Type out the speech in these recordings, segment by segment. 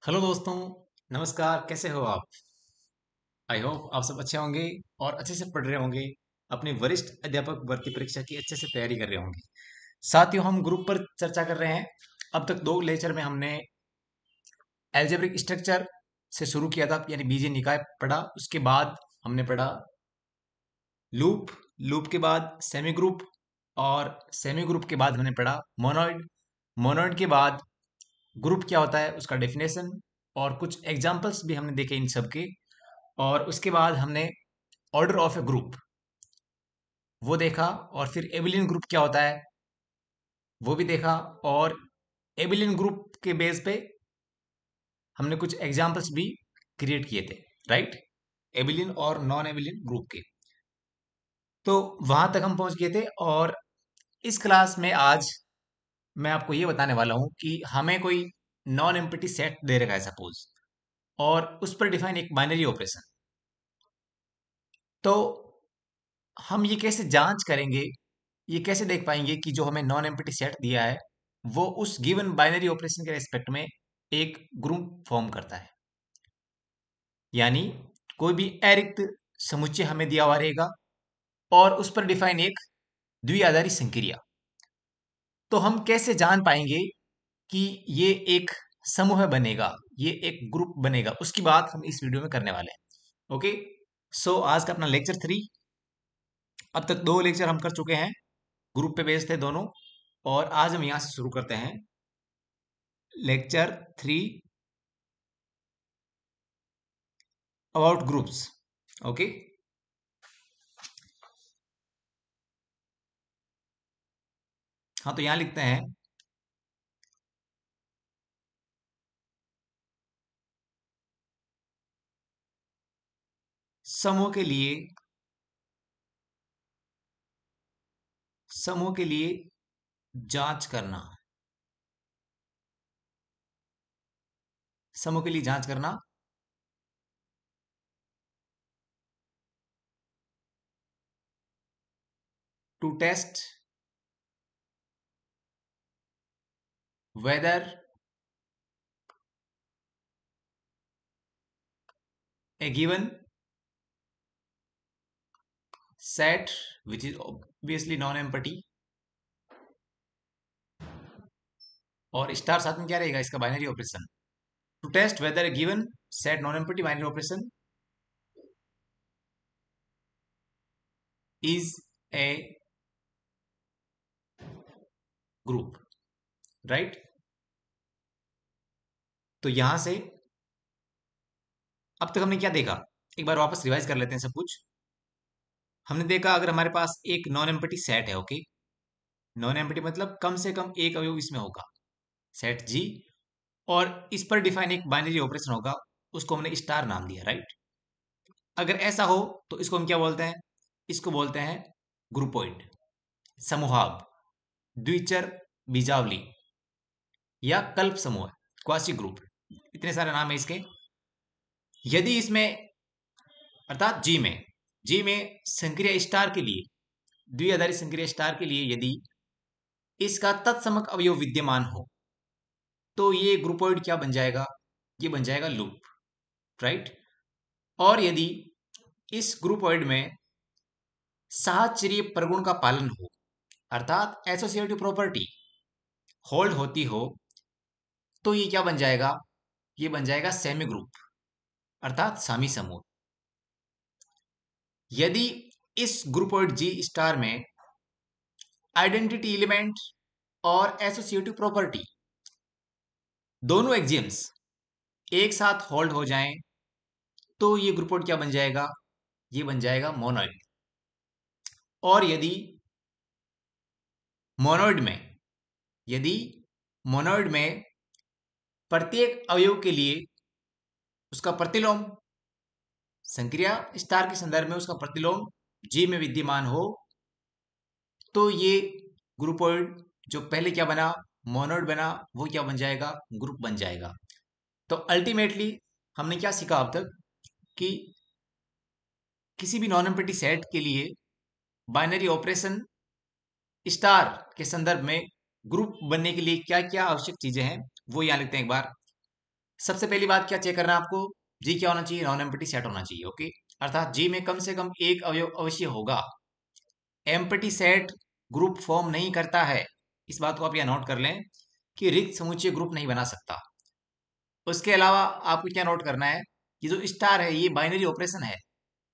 Hello दोस्तों। नमस्कार, कैसे हो आप? आई होप आप सब अच्छे होंगे और अच्छे से पढ़ रहे होंगे। अपनी वरिष्ठ अध्यापक भर्ती परीक्षा की अच्छे से तैयारी कर रहे होंगे। साथियों, हम ग्रुप पर चर्चा कर रहे हैं। अब तक दो लेक्चर में हमने एल्जेब्रिक स्ट्रक्चर से शुरू किया था, यानी बीजीय निकाय पढ़ा। उसके बाद हमने पढ़ा लूप। लूप के बाद सेमी ग्रुप, और सेमी ग्रुप के बाद हमने पढ़ा मोनोइड। मोनोइड के बाद ग्रुप क्या होता है उसका डेफिनेशन, और कुछ एग्जाम्पल्स भी हमने देखे इन सब के। और उसके बाद हमने ऑर्डर ऑफ ए ग्रुप वो देखा, और फिर एबिलियन ग्रुप क्या होता है वो भी देखा। और एबिलियन ग्रुप के बेस पे हमने कुछ एग्जाम्पल्स भी क्रिएट किए थे, राइट? एबिलियन और नॉन एबिलियन ग्रुप के। तो वहां तक हम पहुंच गए थे, और इस क्लास में आज मैं आपको ये बताने वाला हूं कि हमें कोई नॉन एम्प्टी सेट दे रखा है सपोज, और उस पर डिफाइन एक बाइनरी ऑपरेशन। तो हम ये कैसे जांच करेंगे, ये कैसे देख पाएंगे कि जो हमें नॉन एम्प्टी सेट दिया है वो उस गिवन बाइनरी ऑपरेशन के रेस्पेक्ट में एक ग्रुप फॉर्म करता है? यानी कोई भी अरिक्त समुच्चय हमें दिया हुआ रहेगा, और उस पर डिफाइन एक द्विआधारी संक्रिया। तो हम कैसे जान पाएंगे कि ये एक समूह बनेगा, ये एक ग्रुप बनेगा? उसकी बात हम इस वीडियो में करने वाले हैं। ओके, सो आज का अपना लेक्चर 3। अब तक दो लेक्चर हम कर चुके हैं, ग्रुप पे बेस्ड थे दोनों। और आज हम यहां से शुरू करते हैं लेक्चर 3 अबाउट ग्रुप्स। ओके, हाँ, तो यहां लिखते हैं समूह के लिए, समूह के लिए जांच करना, समूह के लिए जांच करना। To test whether a given set which is obviously non empty, और स्टार साथ में क्या रहेगा इसका binary operation. To test whether a given set non empty binary operation is a group, right? तो यहां से अब तक हमने क्या देखा, एक बार वापस रिवाइज कर लेते हैं सब कुछ। हमने देखा अगर हमारे पास एक नॉन एम्पटी सेट है, ओके, नॉन एम्पटी मतलब कम से कम एक अवयव इसमें होगा, सेट जी, और इस पर डिफाइन एक बाइनरी ऑपरेशन होगा, उसको हमने स्टार नाम दिया, राइट? अगर ऐसा हो तो इसको हम क्या बोलते हैं? इसको बोलते हैं ग्रुपोइड, समूहाब, द्विचर बीजावली, या कल्प समूह, क्वासी ग्रुप। इतने सारे नाम है इसके। यदि इसमें, अर्थात जी में संक्रिया स्टार के लिए, द्विआधारी संक्रिया स्टार के लिए यदि इसका तत्समक अवयव विद्यमान हो, तो ये ग्रुपोइड क्या बन जाएगा? ये बन जाएगा लूप, राइट? और यदि इस ग्रुपोइड में साहचर्य प्रगुण का पालन हो, अर्थात एसोसिएटिव प्रॉपर्टी होल्ड होती हो, तो ये क्या बन जाएगा? ये बन जाएगा सेमी ग्रुप, अर्थात सामी समूह। यदि इस ग्रुपोइड जी स्टार में आइडेंटिटी एलिमेंट और एसोसिएटिव प्रॉपर्टी दोनों एक्सियम्स एक साथ होल्ड हो जाएं, तो ये ग्रुपोइड क्या बन जाएगा? ये बन जाएगा मोनोइड। और यदि मोनोइड में, यदि मोनोइड में प्रत्येक अवयव के लिए उसका प्रतिलोम संक्रिया स्टार के संदर्भ में उसका प्रतिलोम जी में विद्यमान हो, तो ये ग्रुपोइड जो पहले क्या बना, मोनोइड बना, वो क्या बन जाएगा? ग्रुप बन जाएगा। तो अल्टीमेटली हमने क्या सीखा अब तक कि किसी भी नॉन एम्प्टी सेट के लिए बाइनरी ऑपरेशन स्टार के संदर्भ में ग्रुप बनने के लिए क्या क्या आवश्यक चीजें हैं, वो यहां लिखते हैं एक बार। सबसे पहली बात क्या चेक करना है आपको, जी क्या होना चाहिए, नॉन एम्प्टी सेट होना चाहिए। ओके, अर्थात जी में कम से कम एक अवयव अवश्य होगा। एम्प्टी सेट ग्रुप फॉर्म नहीं करता है, इस बात को आप यहाँ नोट कर लें कि रिक्त समुच्चय ग्रुप नहीं बना सकता। उसके अलावा आपको क्या नोट करना है, ये जो स्टार है ये बाइनरी ऑपरेशन है,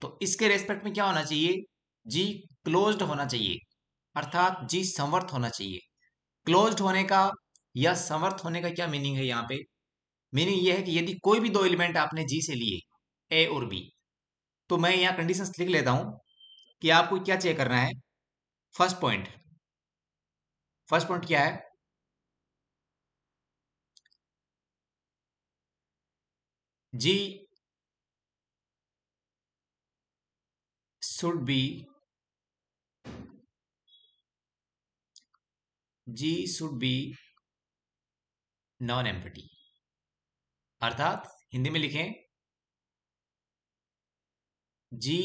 तो इसके रेस्पेक्ट में क्या होना चाहिए, जी क्लोज्ड होना चाहिए, अर्थात जी संवर्त होना चाहिए। क्लोज्ड होने का या समर्थ होने का क्या मीनिंग है यहाँ पे, मीनिंग ये है कि यदि कोई भी दो एलिमेंट आपने जी से लिए, ए और बी, तो मैं यहाँ कंडीशंस लिख लेता हूं कि आपको क्या चेक करना है। फर्स्ट पॉइंट, फर्स्ट पॉइंट क्या है, G should be, G should be non empty, अर्थात हिंदी में लिखें, जी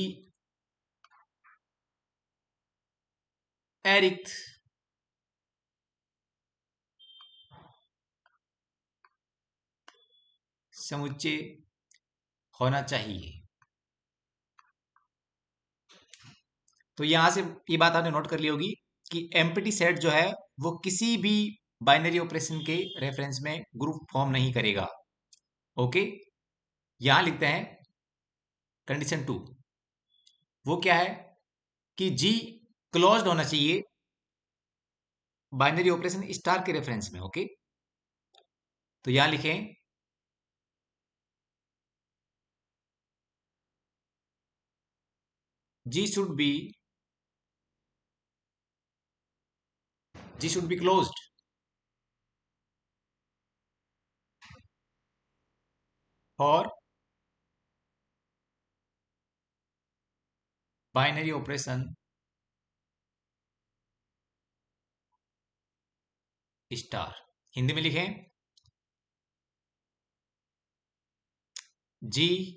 अरिक्त समुच्चय होना चाहिए। तो यहां से ये बात आपने नोट कर ली होगी कि एम्प्टी सेट जो है वो किसी भी बाइनरी ऑपरेशन के रेफरेंस में ग्रुप फॉर्म नहीं करेगा। ओके, यहां लिखते हैं कंडीशन टू, वो क्या है कि जी क्लोज्ड होना चाहिए बाइनरी ऑपरेशन स्टार के रेफरेंस में। ओके, तो यहां लिखें, G should be, G should be closed for binary operation star. Hindi में लिखें, जी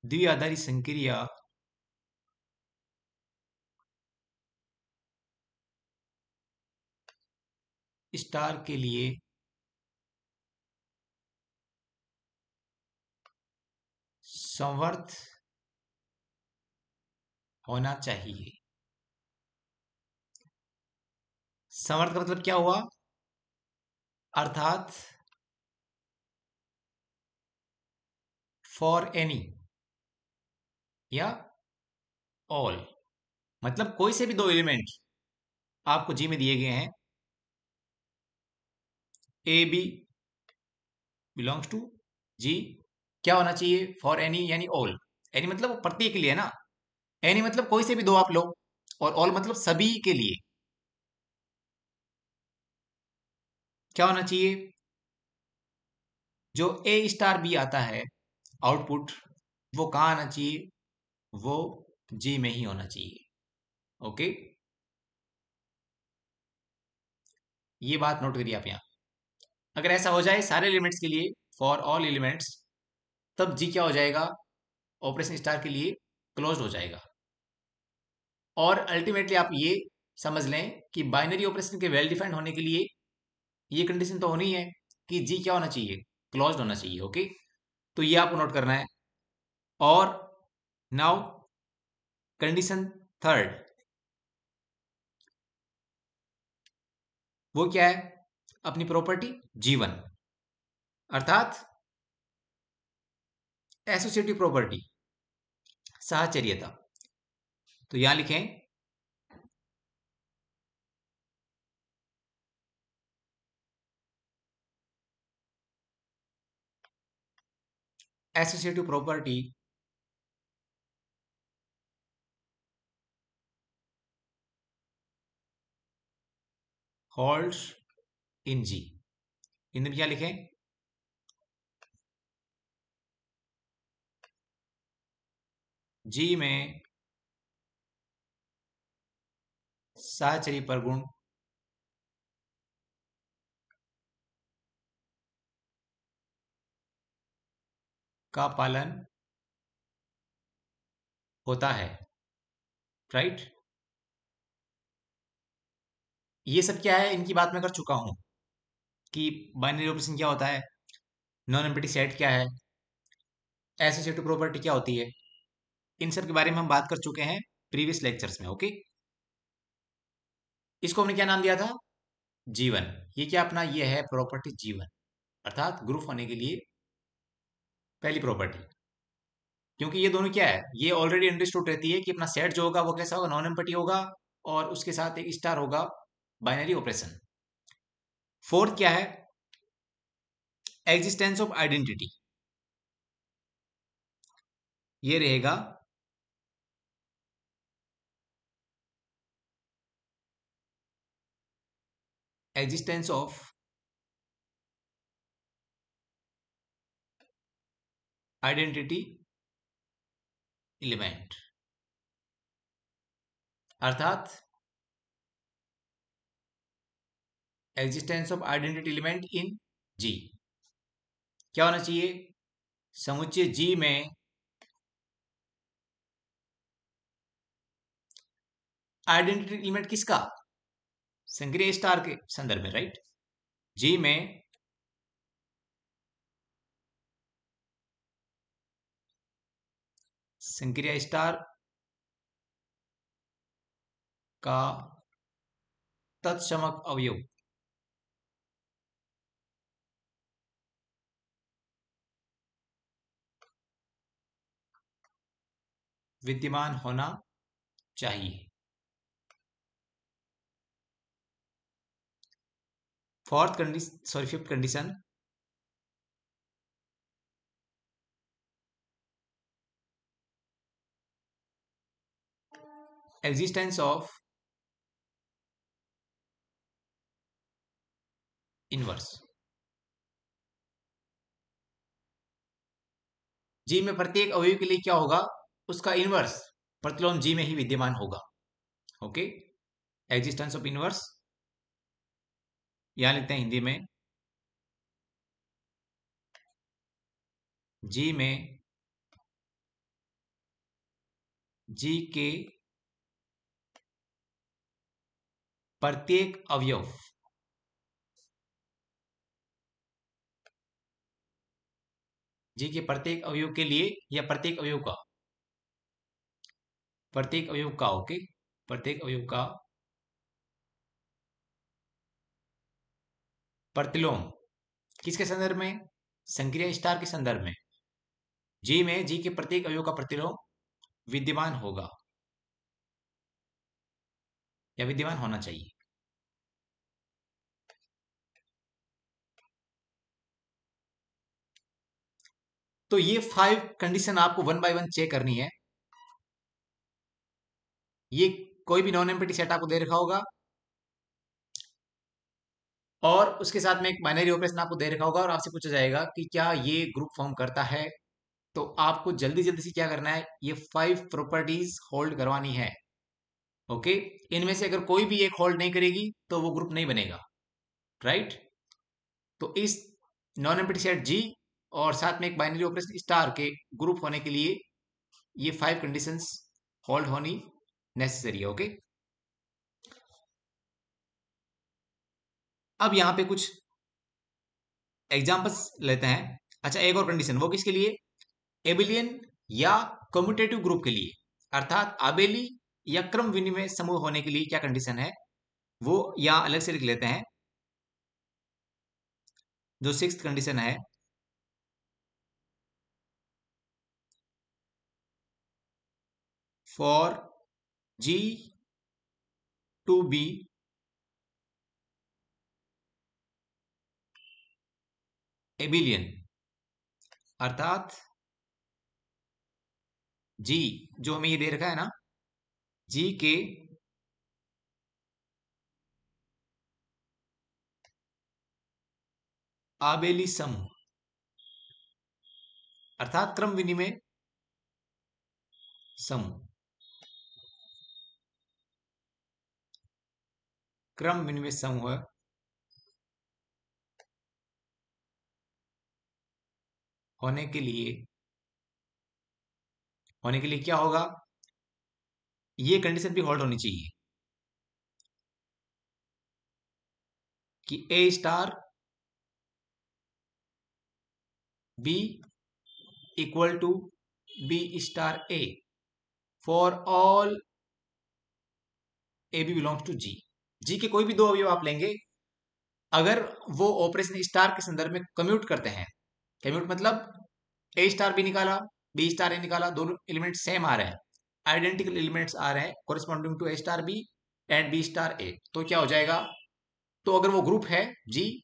द्विआधारी संक्रिया स्टार के लिए संवर्त होना चाहिए। संवर्त का मतलब क्या हुआ, अर्थात फॉर एनी या ऑल, मतलब कोई से भी दो एलिमेंट आपको जी में दिए गए हैं, ए बी बिलोंग्स टू जी, क्या होना चाहिए, फॉर एनी यानी ऑल। एनी मतलब वो प्रत्येक के लिए है ना, एनी मतलब कोई से भी दो आप लो, और ऑल मतलब सभी के लिए। क्या होना चाहिए, जो ए स्टार बी आता है आउटपुट, वो कहाँ आना चाहिए, वो जी में ही होना चाहिए। ओके, ये बात नोट करिए आप यहाँ। अगर ऐसा हो जाए सारे एलिमेंट्स के लिए, फॉर ऑल एलिमेंट्स, तब जी क्या हो जाएगा, ऑपरेशन स्टार के लिए क्लोज्ड हो जाएगा। और अल्टीमेटली आप ये समझ लें कि बाइनरी ऑपरेशन के वेल डिफाइंड होने के लिए ये कंडीशन तो होनी है कि जी क्या होना चाहिए, क्लोज्ड होना चाहिए। ओके, तो ये आपको नोट करना है। और नाउ कंडीशन थर्ड, वो क्या है, अपनी प्रॉपर्टी जीवन, अर्थात एसोसिएटिव प्रॉपर्टी, साहचर्यता। तो यहां लिखें, एसोसिएटिव प्रॉपर्टी होल्ड्स इन जी। हिंदी में क्या लिखें, जी में साहचर्य परगुण का पालन होता है। राइट, ये सब क्या है, इनकी बात मैं कर चुका हूँ कि बाइनरी ऑपरेशन क्या होता है, नॉन एम्प्टी सेट क्या है, एसोसिएटिव प्रॉपर्टी क्या होती है, इन सब के बारे में हम बात कर चुके हैं प्रीवियस लेक्चर्स में। ओके, इसको हमने क्या नाम दिया था, जीवन। ये क्या अपना, ये है प्रॉपर्टी जीवन, अर्थात ग्रुप होने के लिए पहली प्रॉपर्टी। क्योंकि ये दोनों क्या है, ये ऑलरेडी अंडरस्टूड रहती है कि अपना सेट जो होगा वो कैसा होगा, नॉन एम्प्टी होगा, और उसके साथ एक स्टार होगा, बाइनरी ऑपरेशन। फोर्थ क्या है, एग्जिस्टेंस ऑफ आइडेंटिटी, ये रहेगा एग्जिस्टेंस ऑफ आइडेंटिटी एलिमेंट, अर्थात existence of identity element in G. क्या होना चाहिए, समुच्चय जी में आइडेंटिटी एलिमेंट किसका, संक्रिय स्टार के संदर्भ में, राइट। जी में संक्रिय स्टार का तत्समक अवयव विद्यमान होना चाहिए। Fourth condition, sorry fifth condition, existence of inverse. G में प्रत्येक अवयव के लिए क्या होगा, उसका इनवर्स प्रतिलोम जी में ही विद्यमान होगा। ओके, एग्जिस्टेंस ऑफ इनवर्स, यहां लिखते हैं हिंदी में, जी में जी के प्रत्येक अवयव जी के प्रत्येक अवयव के लिए, या प्रत्येक अवयव का, प्रत्येक अवयव का, ओके, प्रत्येक अवयव का प्रतिलोम किसके संदर्भ में, संक्रिय स्टार के संदर्भ में, जी में जी के प्रत्येक अवयव का प्रतिलोम विद्यमान होगा या विद्यमान होना चाहिए। तो ये 5 कंडीशन आपको वन बाय वन चेक करनी है। ये कोई भी नॉन एम्प्टी सेट आपको दे रखा होगा, और उसके साथ में एक बाइनरी ऑपरेशन आपको दे रखा होगा, और आपसे पूछा जाएगा कि क्या ये ग्रुप फॉर्म करता है। तो आपको जल्दी जल्दी से क्या करना है, ये 5 प्रॉपर्टीज होल्ड करवानी है। ओके, इनमें से अगर कोई भी एक होल्ड नहीं करेगी तो वो ग्रुप नहीं बनेगा, राइट। तो इस नॉन एम्प्टी सेट जी और साथ में एक बाइनरी ऑपरेशन स्टार के ग्रुप होने के लिए ये 5 कंडीशंस होल्ड होनी नेसेसरी है। ओके, अब यहां पे कुछ एग्जांपल्स लेते हैं। अच्छा, एक और कंडीशन, वो किसके लिए, एबिलियन या कम्यूटेटिव ग्रुप के लिए, अर्थात आबेली या क्रम विनिमय समूह होने के लिए क्या कंडीशन है, वो यहां अलग से लिख लेते हैं। जो सिक्स्थ कंडीशन है, for G to be abelian, अर्थात जी जो हमें ये दे रखा है ना, जी के आबेली समूह, अर्थात क्रम विनिमय समूह, क्रम विनिमय समूह होने के लिए, होने के लिए क्या होगा, ये कंडीशन भी होल्ड होनी चाहिए। कि a star b equal to b star a for all A B belongs to G. G के कोई भी दो अवयव आप लेंगे, अगर वो ऑपरेशन स्टार के संदर्भ में कम्यूट करते हैं, कम्यूट मतलब ए स्टार बी निकाला, बी स्टार ए निकाला, दोनों एलिमेंट सेम आ रहे हैं, आइडेंटिकल एलिमेंट्स आ रहे हैं corresponding to a star b and b star a, तो क्या हो जाएगा? तो अगर वो ग्रुप है जी,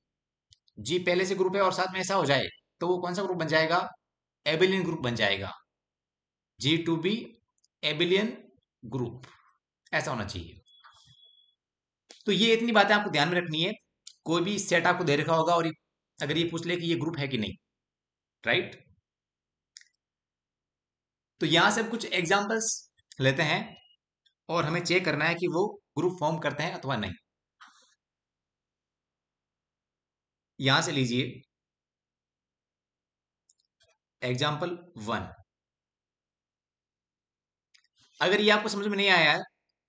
जी पहले से ग्रुप है और साथ में ऐसा हो जाए, तो वो कौन सा ग्रुप बन जाएगा? एबिलियन ग्रुप बन जाएगा। जी टू बी एबिलियन ग्रुप, ऐसा होना चाहिए। तो ये इतनी बातें आपको ध्यान में रखनी है। कोई भी सेट आपको दे रखा होगा और अगर ये पूछ ले कि ये ग्रुप है कि नहीं, राइट? तो यहां से कुछ एग्जांपल्स लेते हैं और हमें चेक करना है कि वो ग्रुप फॉर्म करते हैं अथवा नहीं। यहां से लीजिए एग्जाम्पल 1। अगर ये आपको समझ में नहीं आया है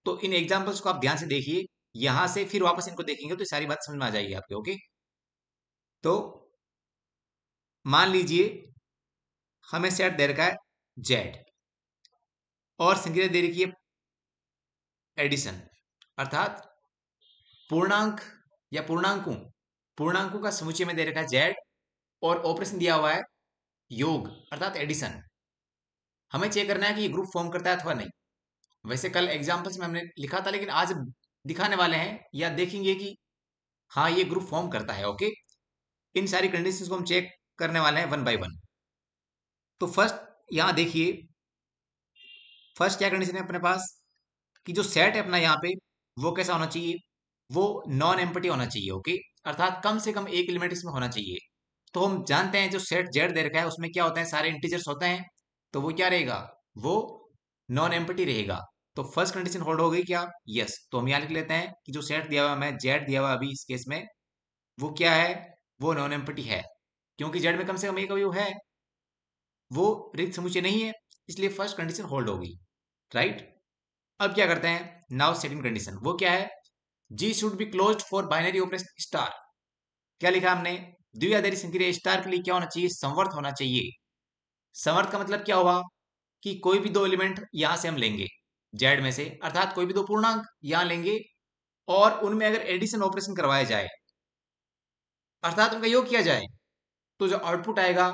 तो इन एग्जाम्पल्स को आप ध्यान से देखिए, यहां से फिर वापस इनको देखेंगे तो सारी बात समझ में आ जाएगी आपके। ओके, तो मान लीजिए हमें सेट दे रखा है जेड और संख्या दे रखी है एडिशन, अर्थात पूर्णांक या पूर्णांकों का समुच्चय में दे रखा है जेड और ऑपरेशन दिया हुआ है योग अर्थात एडिशन। हमें चेक करना है कि ये ग्रुप फॉर्म करता है अथवा नहीं। वैसे कल एग्जाम्पल्स में हमने लिखा था, लेकिन आज दिखाने वाले हैं या देखेंगे कि हाँ ये ग्रुप फॉर्म करता है। ओके, इन सारी कंडीशंस को हम चेक करने वाले हैं वन बाय वन। तो फर्स्ट यहां देखिए, फर्स्ट क्या कंडीशन है अपने पास कि जो सेट है अपना यहाँ पे वो कैसा होना चाहिए? वो नॉन एम्प्टी होना चाहिए। ओके, अर्थात कम से कम एक एलिमेंट इसमें होना चाहिए। तो हम जानते हैं जो सेट जेड दे रखा है उसमें क्या होता है, सारे इंटीजर्स होते हैं, तो वो क्या रहेगा? वो नॉन एम्प्टी रहेगा। तो फर्स्ट कंडीशन होल्ड हो गई क्या? यस। तो हम यहाँ लिख लेते हैं कि जो सेट दिया हुआ है जेड दिया हुआ अभी इस केस में, वो क्या है? वो नॉन एम्प्टी है, क्योंकि जेड में कम से कम एक अवयव है, वो रिक्त समुच्चय नहीं है, इसलिए फर्स्ट कंडीशन होल्ड होगी, राइट? अब क्या करते हैं? नाउ सेकंड कंडीशन, वो क्या है? G should be closed for binary operation star. क्या लिखा हमने? द्विआधारी संक्रिया स्टार के लिए क्या होना चाहिए? समवर्त होना चाहिए। समवर्त का मतलब क्या हुआ कि कोई भी दो एलिमेंट यहां से हम लेंगे जेड में से, अर्थात कोई भी दो पूर्णांक यहां लेंगे और उनमें अगर एडिशन ऑपरेशन करवाया जाए, अर्थात उनका योग किया जाए, तो जो आउटपुट आएगा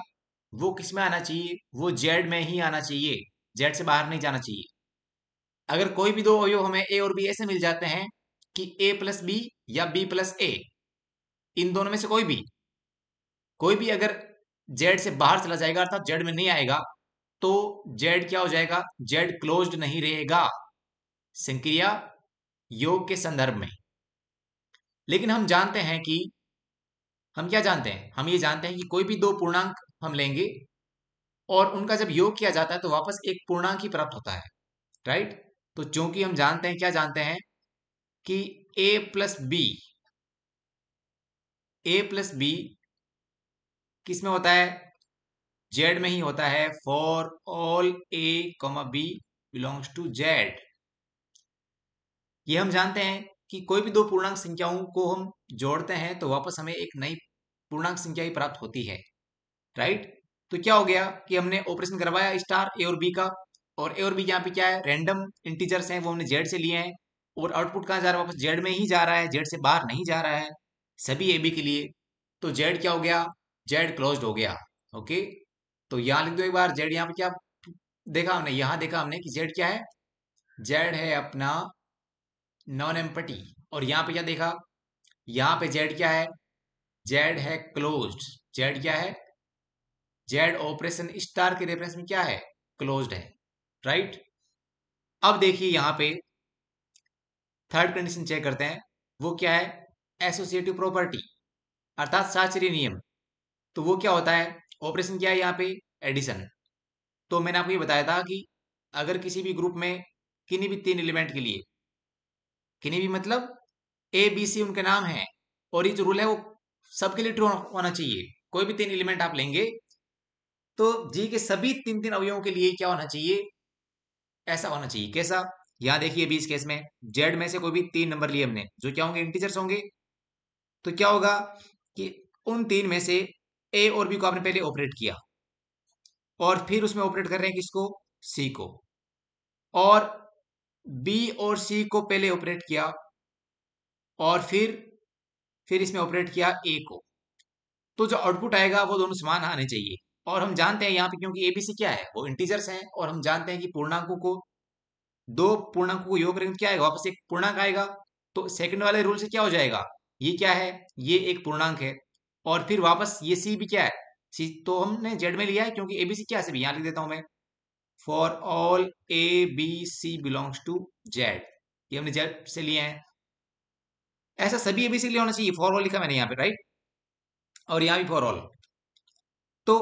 वो किस में आना चाहिए? वो जेड में ही आना चाहिए, जेड से बाहर नहीं जाना चाहिए। अगर कोई भी दो अवयव हमें ए और बी ऐसे मिल जाते हैं कि ए प्लस बी या बी प्लस ए, इन दोनों में से कोई भी अगर जेड से बाहर चला जाएगा अर्थात जेड में नहीं आएगा, तो जेड क्या हो जाएगा? जेड क्लोज्ड नहीं रहेगा संक्रिया योग के संदर्भ में। लेकिन हम जानते हैं कि हम क्या जानते हैं? हम ये जानते हैं कि कोई भी दो पूर्णांक हम लेंगे और उनका जब योग किया जाता है तो वापस एक पूर्णांक ही प्राप्त होता है, राइट? तो चूंकि हम जानते हैं, क्या जानते हैं कि ए प्लस बी किस में होता है? जेड में ही होता है। For all A comma B belongs to Z. ये हम जानते हैं कि कोई भी दो पूर्णांक संख्याओं को हम जोड़ते हैं तो वापस हमें एक नई पूर्णांक संख्या ही प्राप्त होती है, राइट? तो क्या हो गया कि हमने ऑपरेशन करवाया स्टार ए और बी का, और ए और बी यहाँ पे क्या है? रैंडम इंटीजर्स हैं, वो हमने जेड से लिए हैं और आउटपुट कहाँ जा रहा है? वापस जेड में ही जा रहा है, जेड से बाहर नहीं जा रहा है सभी ए बी के लिए। तो जेड क्या हो गया? जेड क्लोज्ड हो गया। ओके, तो यहाँ लिख दो एक बार जेड। यहाँ पे क्या देखा हमने? यहाँ देखा हमने कि जेड क्या है? जेड है अपना नॉन एम्पटी। और यहाँ पे क्या देखा? यहाँ पे जेड क्या है? जेड है क्लोज्ड। जेड क्या है? जेड ऑपरेशन स्टार के रेफरेंस में क्या है? क्लोज्ड है, राइट? अब देखिए यहाँ पे थर्ड कंडीशन चेक करते हैं, वो क्या है? एसोसिएटिव प्रॉपर्टी अर्थात साहचर्य नियम। तो वो क्या होता है? ऑपरेशन क्या है यहाँ पे? एडिशन। तो मैंने आपको ये बताया था कि अगर किसी भी ग्रुप में किन्हीं भी तीन एलिमेंट के लिए, किन्हीं भी मतलब ए बी सी उनके नाम है, और ये जो रूल है वो सबके लिए ट्रू होना चाहिए। कोई भी तीन एलिमेंट आप लेंगे तो जी के सभी तीन तीन अवयवों के लिए क्या होना चाहिए? ऐसा होना चाहिए। कैसा? यहां देखिए 20 केस में जेड में से कोई भी तीन नंबर लिए हमने, जो क्या होंगे? इंटीजर्स होंगे। तो क्या होगा कि उन तीन में से ए और बी को आपने पहले ऑपरेट किया और फिर उसमें ऑपरेट कर रहे हैं किसको, सी को, और बी और सी को पहले ऑपरेट किया और फिर इसमें ऑपरेट किया ए को, तो जो आउटपुट आएगा वो दोनों समान आने चाहिए। और हम जानते हैं यहाँ पे क्योंकि एबीसी क्या है, वो इंटीजर्स हैं, और हम जानते हैं कि पूर्णांकों को, दो पूर्णांकों को योग करेंगे तो क्या आएगा, वापस एक पूर्णांक आएगा। तो सेकंड वाले रूल से क्या हो जाएगा, ये क्या है, ये एक पूर्णांक है, और फिर वापस ये सी भी क्या है, सी तो हमने जेड में लिया है क्योंकि एबीसी क्या से भी, यहाँ लिख देता हूं मैं, for all A B C belongs to Z, ये हमने जेड से लिए हैं। ऐसा सभी एबीसी के लिए होना चाहिए, फॉर ऑल लिखा मैंने यहाँ पे, राइट, और यहाँ भी फॉर ऑल। तो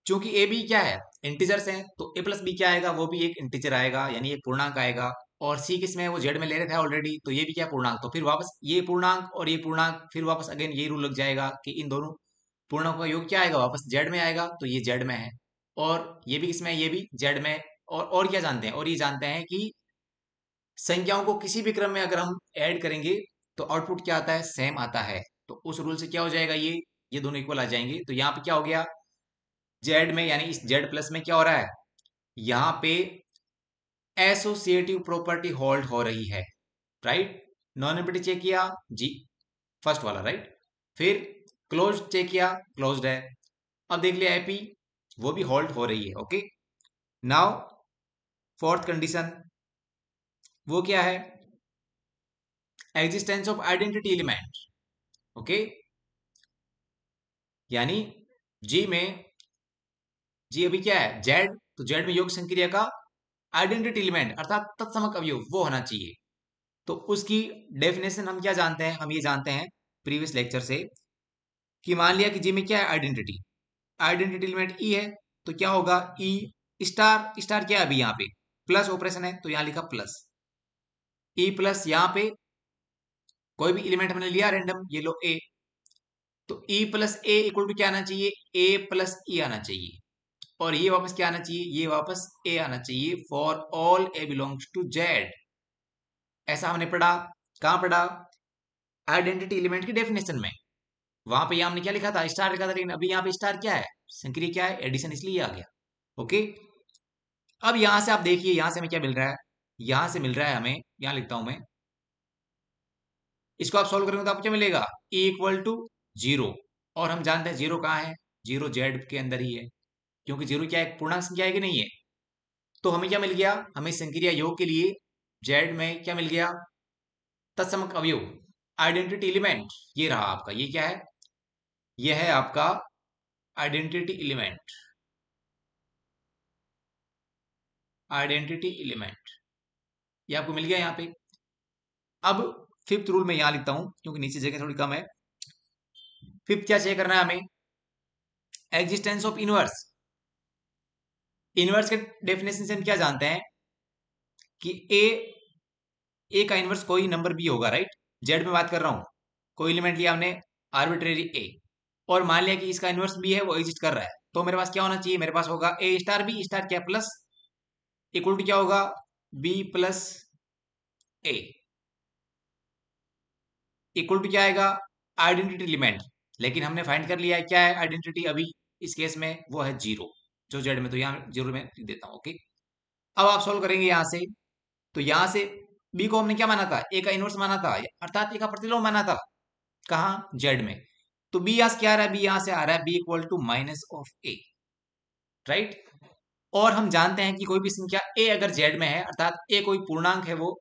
चूंकि ए बी क्या है, इंटीजर्स हैं, तो ए प्लस बी क्या आएगा, वो भी एक इंटीजर आएगा, यानी एक पूर्णांक आएगा। और सी किस में है, वो जेड में ले रखा है ऑलरेडी, तो ये भी क्या पूर्णांक, तो फिर वापस ये पूर्णांक और ये पूर्णांक, फिर वापस अगेन ये रूल लग जाएगा कि इन दोनों पूर्णांकों का योग क्या आएगा, वापस जेड में आएगा, तो ये जेड में है, और ये भी किसमें है, ये भी जेड में। और क्या जानते हैं, और ये जानते हैं कि संख्याओं को किसी भी क्रम में अगर हम ऐड करेंगे तो आउटपुट क्या आता है, सेम आता है। तो उस रूल से क्या हो जाएगा, ये दोनों इक्वल आ जाएंगे। तो यहाँ पे क्या हो गया, जेड में, यानी इस जेड प्लस में क्या हो रहा है, यहाँ पे एसोसिएटिव प्रॉपर्टी होल्ड हो रही है, राइट। नॉन एम्प्टी चेक किया जी, फर्स्ट वाला, राइट। फिर क्लोज चेक किया, क्लोज्ड है। अब देख लिया एपी, वो भी होल्ड हो रही है, ओके। नाउ फोर्थ कंडीशन, वो क्या है, existence of identity element, okay. यानी जी में, जी अभी क्या है, जेड, तो जेड में योग संक्रिया का आइडेंटिटी एलिमेंट अर्थात तत्समक अवयव वो होना चाहिए। तो उसकी डेफिनेशन हम क्या जानते हैं, हम ये जानते हैं प्रीवियस लेक्चर से कि मान लिया कि जी में क्या है, आइडेंटिटी, आइडेंटिटी एलिमेंट ई है, तो क्या होगा, ई स्टार, स्टार क्या है अभी यहाँ पे, प्लस ऑपरेशन है, तो यहाँ लिखा प्लस, ई प्लस, यहाँ पे कोई भी एलिमेंट हमने लिया रैंडम, ये लो ए, तो E plus A equal to क्या आना चाहिए, ए प्लस ई आना चाहिए, और ये वापस क्या आना चाहिए, ये वापस ए आना चाहिए, for all A belongs to Z. ऐसा हमने पढ़ा, कहां पढ़ा, आइडेंटिटी एलिमेंट की डेफिनेशन में। वहां पे हमने क्या लिखा था, स्टार लिखा था, लेकिन अभी यहाँ पे स्टार क्या है, संक्रिया क्या है, एडिशन, इसलिए आ गया, ओके। अब यहां से आप देखिए, यहां से हमें क्या मिल रहा है, यहां से मिल रहा है हमें, यहां लिखता हूं मैं, इसको आप सोल्व करेंगे तो आपको क्या मिलेगा, e इक्वल टू जीरो, और हम जानते हैं जीरो कहाँ है, जीरो जेड के अंदर ही है, क्योंकि जीरो क्या है, पूर्णांक संख्या है कि नहीं है। तो हमें क्या मिल गया, हमें संक्रिया योग के लिए जेड में क्या मिल गया, तत्समक अवयव, आइडेंटिटी एलिमेंट, ये रहा आपका, ये क्या है, ये है आपका आइडेंटिटी एलिमेंट, आइडेंटिटी एलिमेंट, ये आपको मिल गया यहाँ पे। अब फिफ्थ रूल में यहां लिखता हूं क्योंकि नीचे जगह थोड़ी कम है। फिफ्थ क्या चेक करना है हमें, एग्जिस्टेंस ऑफ इनवर्स। इनवर्स के डेफिनेशन से हम क्या जानते हैं कि ए का इनवर्स कोई नंबर भी होगा, राइट। जेड में बात कर रहा हूं, कोई एलिमेंट लिया हमने आर्बिट्रेरी ए, और मान लिया कि इसका इनवर्स बी है, वो एग्जिस्ट कर रहा है, तो मेरे पास क्या होना चाहिए, मेरे पास होगा ए स्टार बी स्टार क्या प्लस, इक्वल टू क्या होगा, B plus A, equal to क्या आएगा, आइडेंटिटी एलिमेंट। लेकिन हमने फाइंड कर लिया है क्या है आइडेंटिटी अभी इस केस में, वो है जीरो, जो जेड में, तो यहाँ जीरो में लिख देता हूँ, ओके। अब आप सोल्व करेंगे यहां से, तो यहां से बी को हमने क्या माना था, ए का इनवर्स माना था, अर्थात ए का प्रतिलोम माना था, कहा, जेड में। तो बी यहां से क्या आ रहा है, बी यहां से आ रहा है B equal to minus of A, right. और हम जानते हैं कि कोई भी संख्या ए अगर जेड में है, अर्थात ए कोई पूर्णांक है वो,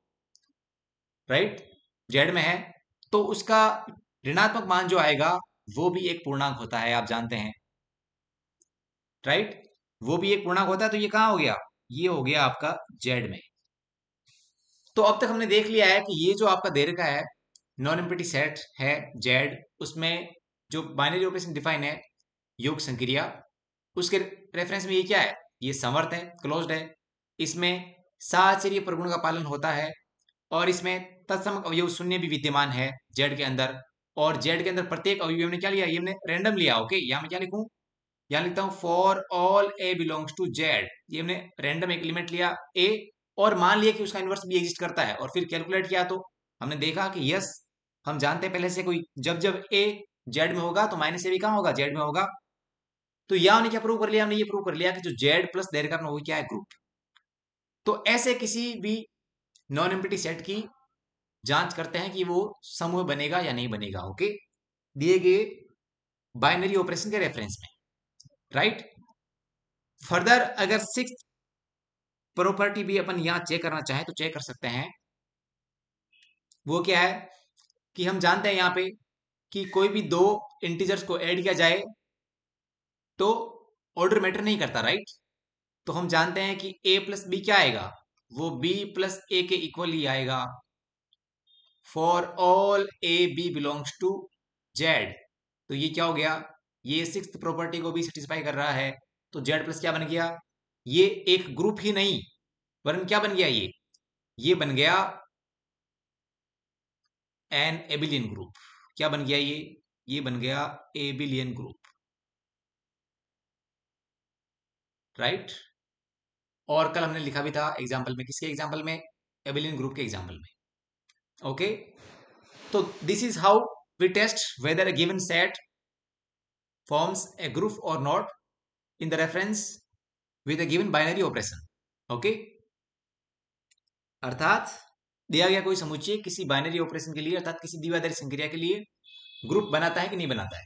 राइट, जेड में है, तो उसका ऋणात्मक मान जो आएगा वो भी एक पूर्णांक होता है, आप जानते हैं, राइट, वो भी एक पूर्णांक होता है। तो ये कहां हो गया, ये हो गया आपका जेड में। तो अब तक हमने देख लिया है कि ये जो आपका दे रखा है नॉन एम्प्टी सेट है जेड, उसमें जो बाइनरी ऑपरेशन डिफाइन है, योग संक्रिया, उसके रेफरेंस में ये क्या है, ये समवर्त है, क्लोज्ड है, इसमें साहचर्य प्रगुण का पालन होता है, और इसमें तत्समक अवयव शून्य भी विद्यमान है जेड के अंदर, और जेड के अंदर प्रत्येक अवयव हमने क्या लिया, ये हमने रैंडम लिया, ओके। यहाँ मैं क्या लिखूं, यहाँ लिखता हूं for all A belongs to Z, ये हमने रैंडम एक एलिमेंट लिया ए, और मान लिया कि उसका इनवर्स भी एग्जिस्ट करता है, और फिर कैलकुलेट किया तो हमने देखा कि यस, हम जानते हैं पहले से कोई जब जब ए जेड में होगा तो माइनस ए भी कहाँ होगा, जेड में होगा। तो यहां हमने क्या प्रूव कर लिया, हमने ये प्रूव कर लिया कि जो जेड प्लस देर का वो क्या है, ग्रुप। तो ऐसे किसी भी नॉन एम्प्टी सेट की जांच करते हैं कि वो समूह बनेगा या नहीं बनेगा, ओके, दिए गए बाइनरी ऑपरेशन के रेफरेंस में, राइट। फर्दर अगर सिक्स प्रॉपर्टी भी अपन यहां चेक करना चाहें तो चेक कर सकते हैं। वो क्या है कि हम जानते हैं यहां पे कि कोई भी दो इंटीजर्स को ऐड किया जाए तो ऑर्डर मैटर नहीं करता, राइट। तो हम जानते हैं कि a प्लस बी क्या आएगा, वो b प्लस ए के इक्वल ही आएगा for all A B belongs to Z. तो ये क्या हो गया, ये सिक्स्थ प्रॉपर्टी को भी सेटिस्फाई कर रहा है। तो जेड प्लस क्या बन गया, ये एक ग्रुप ही नहीं वरन क्या बन गया, ये बन गया एन एबिलियन ग्रुप। क्या बन गया, ये बन गया एबिलियन ग्रुप, राइट। और कल हमने लिखा भी था एग्जाम्पल में, किसके एग्जाम्पल में, एबिलियन ग्रुप के एग्जाम्पल में, ओके। तो this is how we test whether a given set forms a group or not in the reference with a given binary operation, okay। अर्थात दिया गया कोई समुच्चय किसी बाइनरी ऑपरेशन के लिए अर्थात किसी द्विआधारी संक्रिया के लिए ग्रुप बनाता है कि नहीं बनाता है।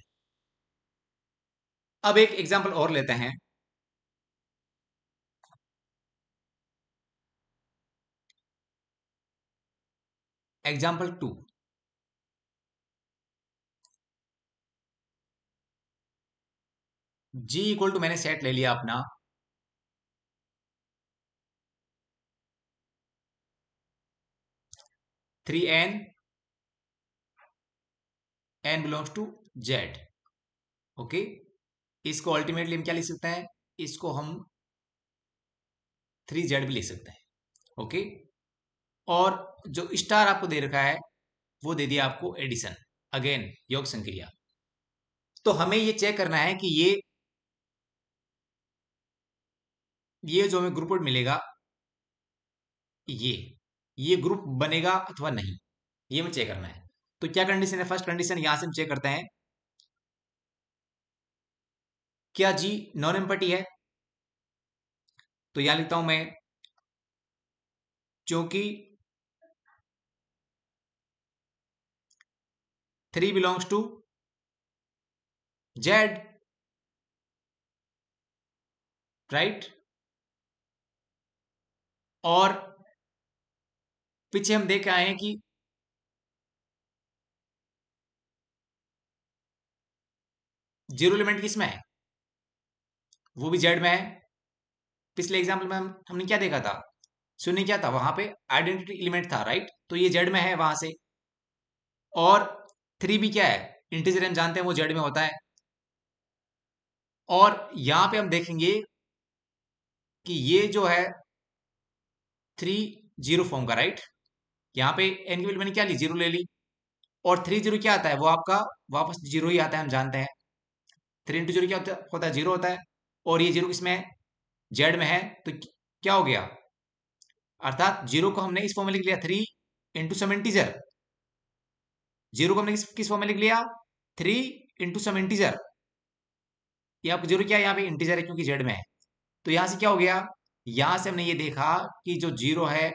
अब एक एग्जांपल और लेते हैं। एग्जांपल 2, जी इक्वल टू, मैंने सेट ले लिया अपना 3n, n belongs to Z, okay. इसको अल्टीमेटली हम क्या लिख सकते हैं, इसको हम 3z भी लिख सकते हैं, ओके। और जो स्टार आपको दे रखा है वो दे दिया आपको एडिशन, अगेन योग संक्रिया। तो हमें ये चेक करना है कि ये जो हमें ग्रुप मिलेगा ये ये ग्रुप बनेगा अथवा नहीं, ये हमें चेक करना है। तो क्या कंडीशन है, फर्स्ट कंडीशन यहां से हम चेक करते हैं, क्या जी नॉन एम्पटी है। तो यहां लिखता हूं मैं, क्योंकि 3 बिलोंग्स टू जेड, राइट। और पीछे हम देख आए हैं कि जीरो एलिमेंट किसमें है, वो भी जेड में है। पिछले एग्जाम्पल में हमने क्या देखा था, शून्य क्या था वहां पे, आइडेंटिटी एलिमेंट था, राइट। तो ये जेड में है वहां से। और 3 भी क्या है, इंटीजर, हम जानते हैं वो जेड में होता है। और यहां पे हम देखेंगे कि ये जो है 3 जीरो फॉर्म का, राइट। यहाँ पे एन की वैल्यू मैंने क्या ली, जीरो ले ली। और 3 जीरो क्या आता है, वो आपका वापस जीरो ही आता है, हम जानते हैं 3 इंटू जीरो क्या होता है, जीरो होता है। और ये जीरो किसमें है, जेड में है। तो क्या हो गया, अर्थात जीरो को हमने इस फॉर्म में लिख लिया 3 इंटू सम इंटीजर। जीरो को हमने किस फॉर्म में लिख लिया, 3 इंटू सम इंटीजर। ये आपको जीरो क्या है, यहाँ पे इंटीजर है क्योंकि जेड में है। तो यहां से क्या हो गया, यहां से हमने ये देखा कि जो जीरो है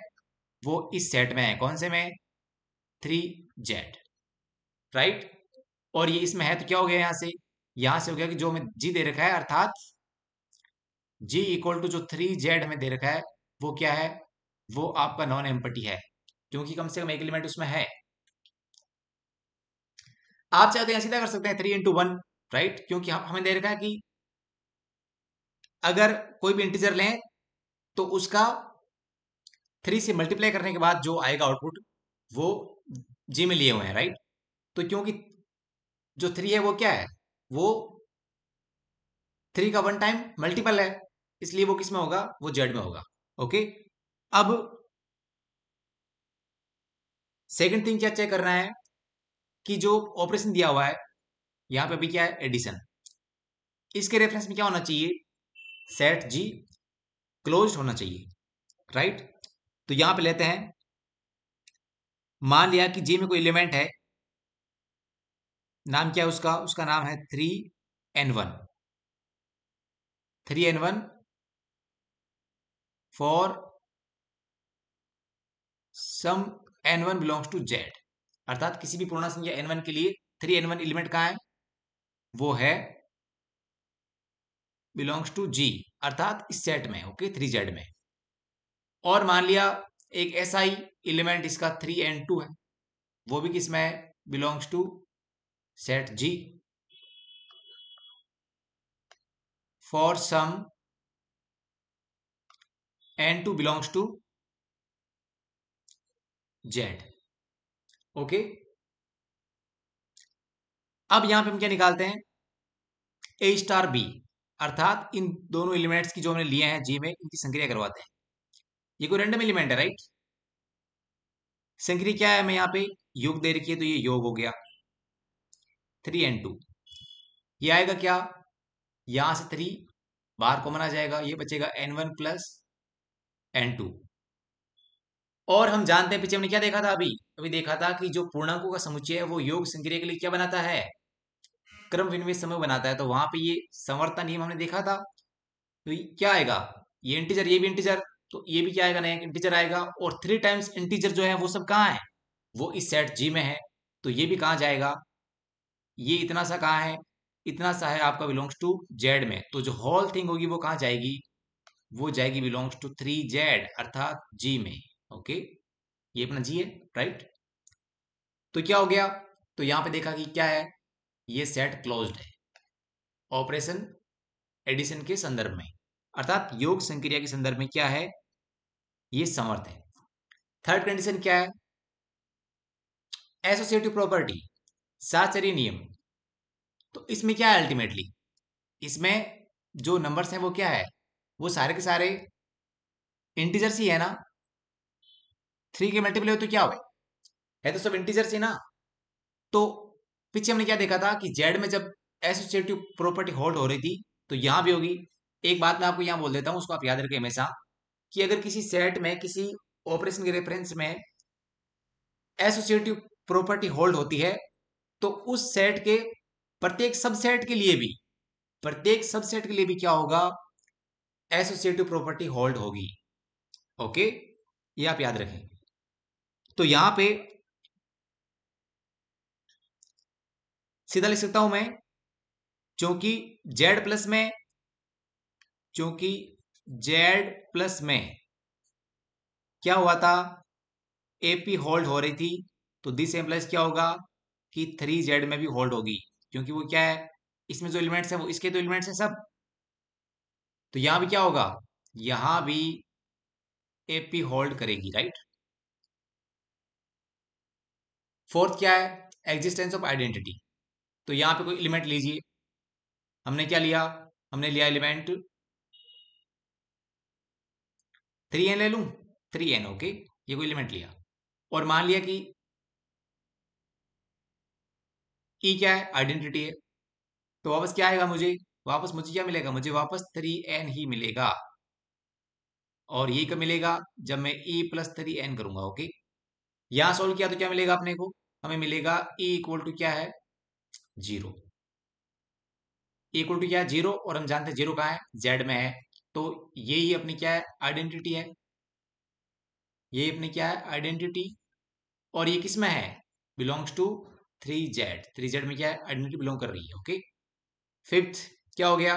वो इस सेट में है, कौन से में, 3z, राइट। और ये इसमें है तो क्या हो गया, यहां से हो गया कि जो हमें जी दे रखा है अर्थात जी इक्वल टू जो 3z हमें दे रखा है वो क्या है, वो आपका नॉन एम्पटी है क्योंकि कम से कम एक एलिमेंट उसमें है। आप चाहे तो यहां सीधा कर सकते हैं 3 into 1, राइट, क्योंकि हमें दे रखा है कि अगर कोई भी इंटीजर लें तो उसका 3 से मल्टीप्लाई करने के बाद जो आएगा आउटपुट वो जी में लिए हुए हैं, राइट। तो क्योंकि जो 3 है वो क्या है, वो 3 का वन टाइम मल्टीपल है, इसलिए वो किस में होगा, वो जेड में होगा, ओके। अब सेकंड थिंग क्या चेक करना है कि जो ऑपरेशन दिया हुआ है यहां पे भी क्या है, एडिशन। इसके रेफरेंस में क्या होना चाहिए, सेट जी क्लोज होना चाहिए, राइट। तो यहां पे लेते हैं, मान लिया कि जी में कोई एलिमेंट है नाम क्या है उसका? उसका नाम है 3n1। 3n1 for some n1 belongs to z, अर्थात किसी भी पूर्ण संख्या n1 के लिए 3n1 एलिमेंट कहाँ है? वो है बिलोंग्स टू g, अर्थात इस सेट में, ओके, 3z में। और मान लिया एक ऐसा ही एलिमेंट इसका 3n2 है, वो भी किस में है? Belongs to set g for some n2 belongs to z, okay. अब यहां पे हम क्या निकालते हैं? a स्टार b, अर्थात इन दोनों एलिमेंट्स की जो हमने लिए हैं जी में, इनकी संक्रिया करवाते हैं। ये कोई रैंडम एलिमेंट है, राइट? संक्रिया क्या है? हमें यहाँ पे योग दे रखी है, तो ये योग हो गया 3n2। ये आएगा क्या? यहां से 3 बाहर कॉमन आ जाएगा, ये बचेगा n1 प्लस n2। और हम जानते हैं, पीछे हमने क्या देखा था? अभी अभी देखा था कि जो पूर्णांकों का समुच्चय है वो योग संक्रिया के लिए क्या बनाता है? क्रम विनिमय समूह बनाता है। तो वहां पे ये समवर्ती नियम हमने देखा था। तो ये क्या आएगा? ये इंटीजर, ये भी इंटीजर, तो ये भी क्या आएगा? नया इंटीजर आएगा। और 3 टाइम्स इंटीजर जो है वो सब कहाँ है? वो इस सेट जी में है। तो ये भी कहाँ जाएगा? ये इतना सा कहाँ है? इतना सा है आपका बिलोंग्स टू जेड में। तो जो होल थिंग होगी वो कहाँ जाएगी? वो जाएगी बिलोंग्स टू 3z, अर्थात जी में, ओके। ये अपना जी है, राइट? तो क्या हो गया? तो यहां पे देखा कि क्या है? ये सेट क्लोज्ड है ऑपरेशन एडिशन के संदर्भ में, अर्थात योग संक्रिया के संदर्भ में क्या है? ये समर्थ है। थर्ड कंडीशन क्या है? एसोसिएटिव प्रॉपर्टी, साहचर्य नियम। तो इसमें क्या है अल्टीमेटली? इसमें जो नंबर्स हैं वो क्या है? वो सारे के सारे इंटीजर्स ही है ना। 3 के मल्टीप्लाई हो तो क्या हो? है तो सब इंटीजर्स ही ना। तो पीछे हमने क्या देखा था कि जेड में जब एसोसिएटिव प्रॉपर्टी होल्ड हो रही थी, तो यहां भी होगी। एक बात मैं आपको यहां बोल देता हूं, उसको आप याद रखें हमेशा, कि अगर किसी सेट में किसी ऑपरेशन के रेफरेंस में एसोसिएटिव प्रॉपर्टी होल्ड होती है, तो उस सेट के प्रत्येक सबसेट के लिए भी क्या होगा? एसोसिएटिव प्रॉपर्टी होल्ड होगी, ओके। ये आप याद रखें। तो यहां पे सीधा लिख सकता हूं मैं, क्योंकि जेड प्लस में क्योंकि जेड प्लस में क्या हुआ था? एपी होल्ड हो रही थी, तो दिस एम्प्लाइज क्या होगा? कि 3z में भी होल्ड होगी, क्योंकि वो क्या है? इसमें जो एलिमेंट्स है वो इसके तो एलिमेंट्स है सब। तो यहां भी क्या होगा? यहां भी एपी होल्ड करेगी, राइट? फोर्थ क्या है? Existence of identity. तो यहां पे कोई एलिमेंट लीजिए। हमने क्या लिया? हमने लिया एलिमेंट 3n ले लूं, 3n, ओके। ये कोई एलिमेंट लिया और मान लिया कि ई क्या है? आइडेंटिटी है। तो वापस क्या आएगा मुझे? वापस मुझे क्या मिलेगा? मुझे वापस 3n ही मिलेगा। और ये कब मिलेगा? जब मैं e प्लस 3n करूंगा, ओके। यहां सोल्व किया तो क्या मिलेगा अपने को? हमें मिलेगा e इक्वल टू क्या है? 0। इक्वल टू क्या है? 0। और हम जानते हैं 0 कहाँ है? z में है। तो ये ही अपनी क्या है? आइडेंटिटी है। ये अपनी क्या है? आइडेंटिटी। और ये किस में है? Belongs to 3z। 3z में क्या है? आइडेंटिटी बिलोंग कर रही है, ओके। फिफ्थ क्या हो गया?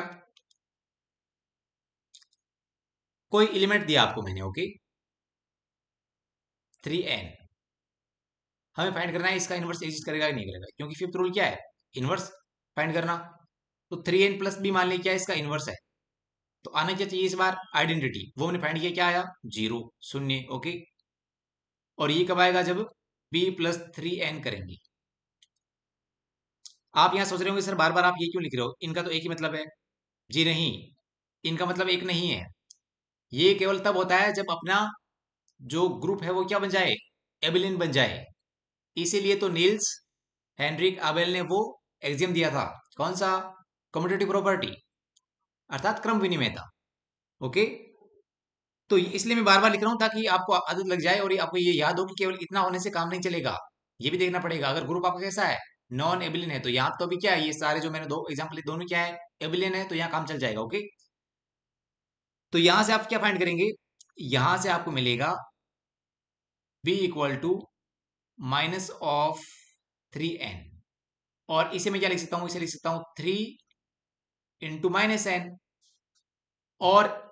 कोई एलिमेंट दिया आपको मैंने, ओके, 3n। हमें फाइंड करना है इसका इनवर्स एग्जिस्ट करेगा या नहीं करेगा, क्योंकि फिफ्थ रूल क्या है? इनवर्स फाइंड करना। तो 3n प्लस बी मान लिया क्या है? इसका इनवर्स है। तो आना क्या चाहिए इस बार? आइडेंटिटी। वो हमने फाइंड किया, क्या आया? 0, शून्य, ओके। और ये कब आएगा? जब b प्लस 3n करेंगे। आप यहां सोच रहे होंगे सर बार बार आप ये क्यों लिख रहे हो? इनका तो एक ही मतलब है। जी नहीं, इनका मतलब एक नहीं है। ये केवल तब होता है जब अपना जो ग्रुप है वो क्या बन जाए? एबिलिन बन जाए। इसीलिए तो नील्स हेनरिक आबेल ने वो एक्सियम दिया था। कौन सा? कम्यूटेटिव प्रॉपर्टी, अर्थात क्रम विनिमयता, ओके। तो इसलिए मैं बार बार लिख रहा हूं ताकि आपको आदत लग जाए और आपको ये याद हो कि केवल इतना होने से काम नहीं चलेगा। ये भी देखना पड़ेगा अगर ग्रुप आपका कैसा है, नॉन एबिलियन है, तो यहाँ तो अभी क्या है, ये सारे जो मैंने दो एग्जाम्पल दोनों क्या है, एबिलियन है, तो यहाँ काम चल जाएगा। ओके, तो यहां से आप क्या फाइंड करेंगे, यहां से आपको मिलेगा b equal to minus of 3n, और इसे मैं क्या लिख सकता हूं, इसे लिख सकता हूं 3 × -n, और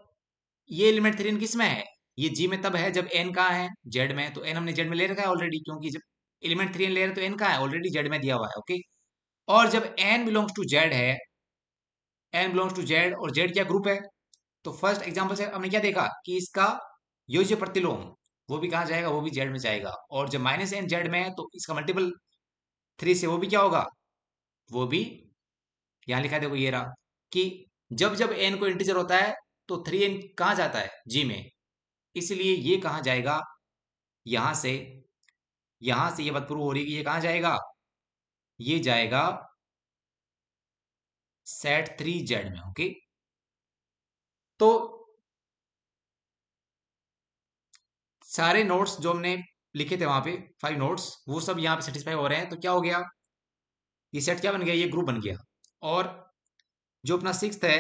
ये एलिमेंट 3n किस में है, ये g में तब है जब n कहाँ है, z में, तो n हमने z में ले रखा है ऑलरेडी, क्योंकि जब एलिमेंट 3n ले रहे हैं तो n कहाँ है, ऑलरेडी z में दिया हुआ है। ओके, और जब n बिलोंग्स टू z है, n बिलोंग्स टू z, और z क्या ग्रुप है, तो फर्स्ट एग्जांपल से हमने क्या देखा कि इसका योज्य प्रतिलोम वो भी कहाँ जाएगा, वो भी z में जाएगा, और जब -n z में है तो इसका मल्टीपल 3 से वो भी क्या होगा, वो भी यहाँ लिखा है, देखो ये रहा, कि जब जब n को इंटीजर होता है तो 3n कहाँ जाता है, g में, इसलिए ये कहाँ जाएगा, यहां से यहां से ये बात प्रूव हो रही है कि ये कहाँ जाएगा, ये जाएगा सेट 3z में। ओके, तो सारे नोट्स जो हमने लिखे थे वहां पे 5 नोट्स, वो सब यहाँ पे सेटिस्फाई हो रहे हैं, तो क्या हो गया, ये सेट क्या बन गया, ये ग्रुप बन गया। और जो अपना सिक्स्थ है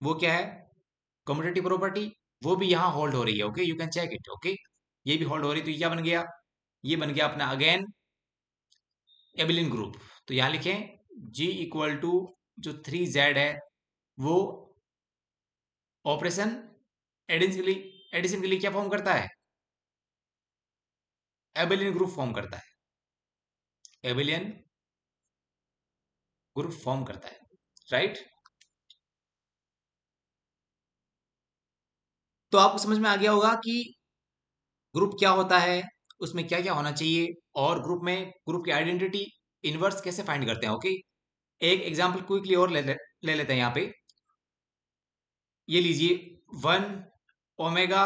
वो क्या है, कम्यूटेटिव प्रॉपर्टी, वो भी यहाँ होल्ड हो रही है। Okay, you can check it. Okay, ये भी होल्ड हो रही है, तो ये क्या बन गया, ये बन गया अपना अगेन एबिलियन ग्रुप। तो यहाँ लिखें g इक्वल टू जो 3z है वो ऑपरेशन एडिशन के लिए क्या फॉर्म करता है, एबिलियन ग्रुप फॉर्म करता है, एबिलियन ग्रुप फॉर्म करता है, राइट। तो आपको समझ में आ गया होगा कि ग्रुप क्या होता है, उसमें क्या क्या होना चाहिए, और ग्रुप में ग्रुप की आइडेंटिटी इनवर्स कैसे फाइंड करते हैं। ओके, एक एग्जांपल क्विकली और ले लेते हैं यहाँ पे, ये लीजिए 1 ओमेगा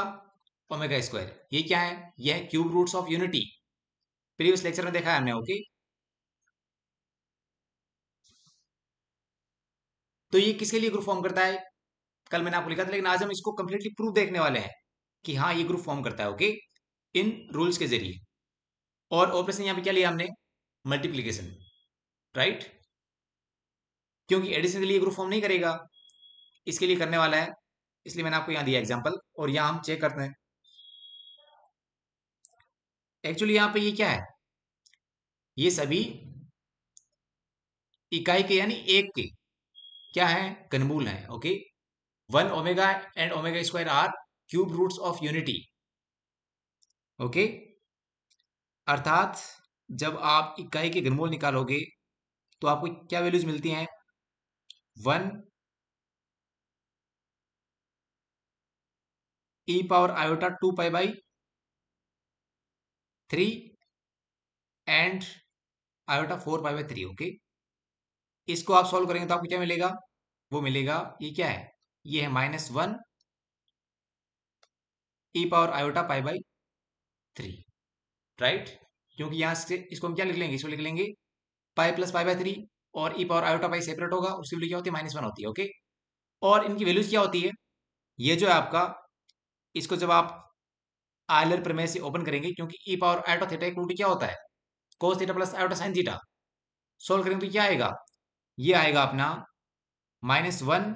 ओमेगा स्क्वायर, ये क्या है, यह है cube roots of unity, previous lecture में देखा है हमने। ओके, तो ये किसके लिए ग्रुप फॉर्म करता है, कल मैंने आपको लिखा था, लेकिन आज हम इसको कंप्लीटली प्रूव देखने वाले हैं कि हाँ ये ग्रुप फॉर्म करता है। ओके, इन रूल्स के जरिए, और ऑपरेशन यहाँ पे क्या लिया हमने, मल्टीप्लीकेशन, राइट, क्योंकि एडिशन के लिए ग्रुप फॉर्म नहीं करेगा, इसके लिए करने वाला है, इसलिए मैंने आपको यहाँ दिया एग्जाम्पल, और यहाँ हम चेक करते हैं एक्चुअली यहाँ पे ये क्या है, ये सभी इकाई के यानी एक के क्या है, घनमूल है। Okay, 1 omega and omega square are cube roots of unity. Okay, अर्थात जब आप इकाई के घनमूल निकालोगे तो आपको क्या वैल्यूज मिलती हैं, 1 e power iota 2 pi by 3 and iota 4 pi by 3। Okay, इसको आप सॉल्व करेंगे तो आपको क्या मिलेगा, वो मिलेगा, ये क्या है, ये है -1 e power iota pi by 3, right, क्योंकि यहां से इसको हम क्या लिख लेंगे, इसको लिख लेंगे पाई प्लस पाई बाई 3, और ई पावर आयोटा पाई सेपरेट होगा, उसकी वैल्यू क्या होती है, -1 होती है। ओके, और इनकी वैल्यूज क्या होती है, ये जो है आपका, इसको जब आप आयलर प्रमेय से ओपन करेंगे, क्योंकि e power iota theta equal to क्या होता है, cos theta plus iota sine theta, solve करेंगे तो क्या आएगा, ये आएगा अपना -1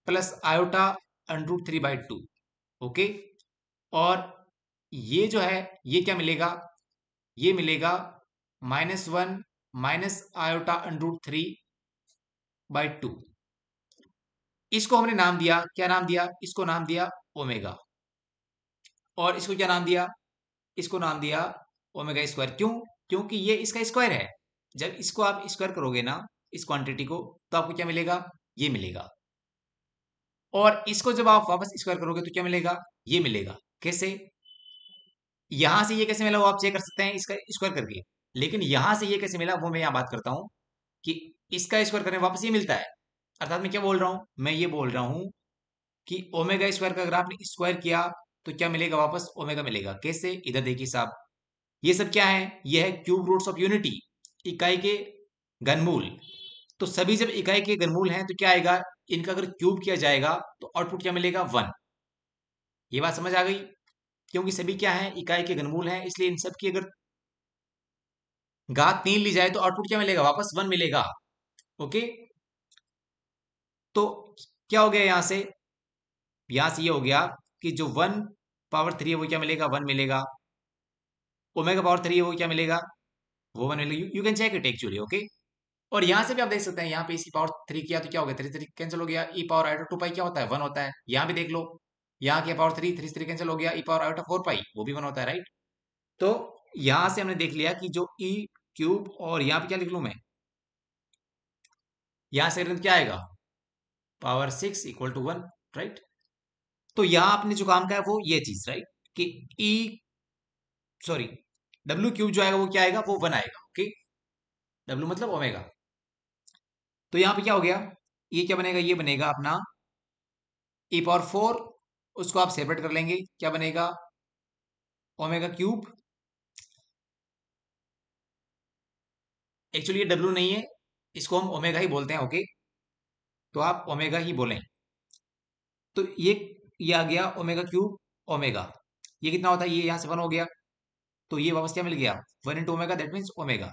प्लस आयोटा √3/2। ओके, और ये जो है ये क्या मिलेगा, ये मिलेगा -1 माइनस आयोटा √3/2। इसको हमने नाम दिया, क्या नाम दिया, इसको नाम दिया ओमेगा, और इसको क्या नाम दिया, इसको नाम दिया ओमेगा स्क्वायर। क्यों, क्योंकि ये इसका स्क्वायर है, जब इसको आप स्क्वायर करोगे ना इस क्वांटिटी को, तो आपको क्या मिलेगा, ये मिलेगा, और इसको जब आप वापस स्क्वायर करोगे तो क्या मिलेगा, ये मिलेगा। कैसे, यहां से ये कैसे मिला वो आप चेक कर सकते हैं इसका स्क्वायर करके, लेकिन यहां से ये कैसे मिला वो मैं यहां बात करता हूं, कि इसका स्क्वायर करने वापस ये मिलता है। अर्थात मैं क्या बोल रहा हूं, मैं ये बोल रहा हूं कि ओमेगा स्क्वायर का अगर आपने स्क्वायर किया तो क्या मिलेगा, वापस ओमेगा मिलेगा। कैसे, इधर देखिए साहब, ये सब क्या है, ये है क्यूब रूट्स ऑफ यूनिटी, इकाई के घनमूल। तो सभी जब इकाई के घनमूल हैं तो क्या आएगा, इनका अगर क्यूब किया जाएगा तो आउटपुट क्या मिलेगा, 1। ये बात समझ आ गई, क्योंकि सभी क्या है, इकाई के घनमूल हैं, इसलिए इन सब की अगर घात 3 ली जाए तो आउटपुट क्या मिलेगा, वापस 1 मिलेगा। ओके, तो क्या हो गया यहां से ये हो गया कि जो 1 पावर 3 है वो क्या मिलेगा, 1 मिलेगा। ओमेगा पावर 3 है वो क्या मिलेगा, वो 1 मिलेगा। You can check it actually. Okay, और यहां से भी आप देख सकते हैं, यहाँ पे इसकी पावर 3 किया तो क्या हो गया, 3 3 कैंसिल हो गया, ई पावर आयोटा 2 पाई क्या होता है, 1 होता है। यहाँ भी देख लो, यहाँ की पावर 3 3 3 कैंसिल हो गया, ई पावर आयोटा 4 पाई वो भी 1 होता है, राइट। तो यहां से हमने देख लिया कि जो ई क्यूब, और यहाँ पे क्या लिख लू मैं, यहां से क्या आएगा, पावर 6 इक्वल टू 1, राइट। तो यहां आपने जो काम का है वो ये चीज, राइट, कि ई सॉरी डब्ल्यू क्यूब जो आएगा वो क्या आएगा, वो 1 आएगा। ओके, डब्ल्यू मतलब ओमेगा। तो यहां पे क्या हो गया, ये क्या बनेगा, ये बनेगा अपना ई पावर 4, उसको आप सेपरेट कर लेंगे, क्या बनेगा, ओमेगा क्यूब। एक्चुअली ये डब्ल्यू नहीं है, इसको हम ओमेगा ही बोलते हैं। ओके, तो आप ओमेगा ही बोलें। तो ये आ गया ओमेगा क्यूब ओमेगा। ये कितना होता है, ये यहां से 1 हो गया, तो ये वापस क्या मिल गया, 1 into omega, that means omega.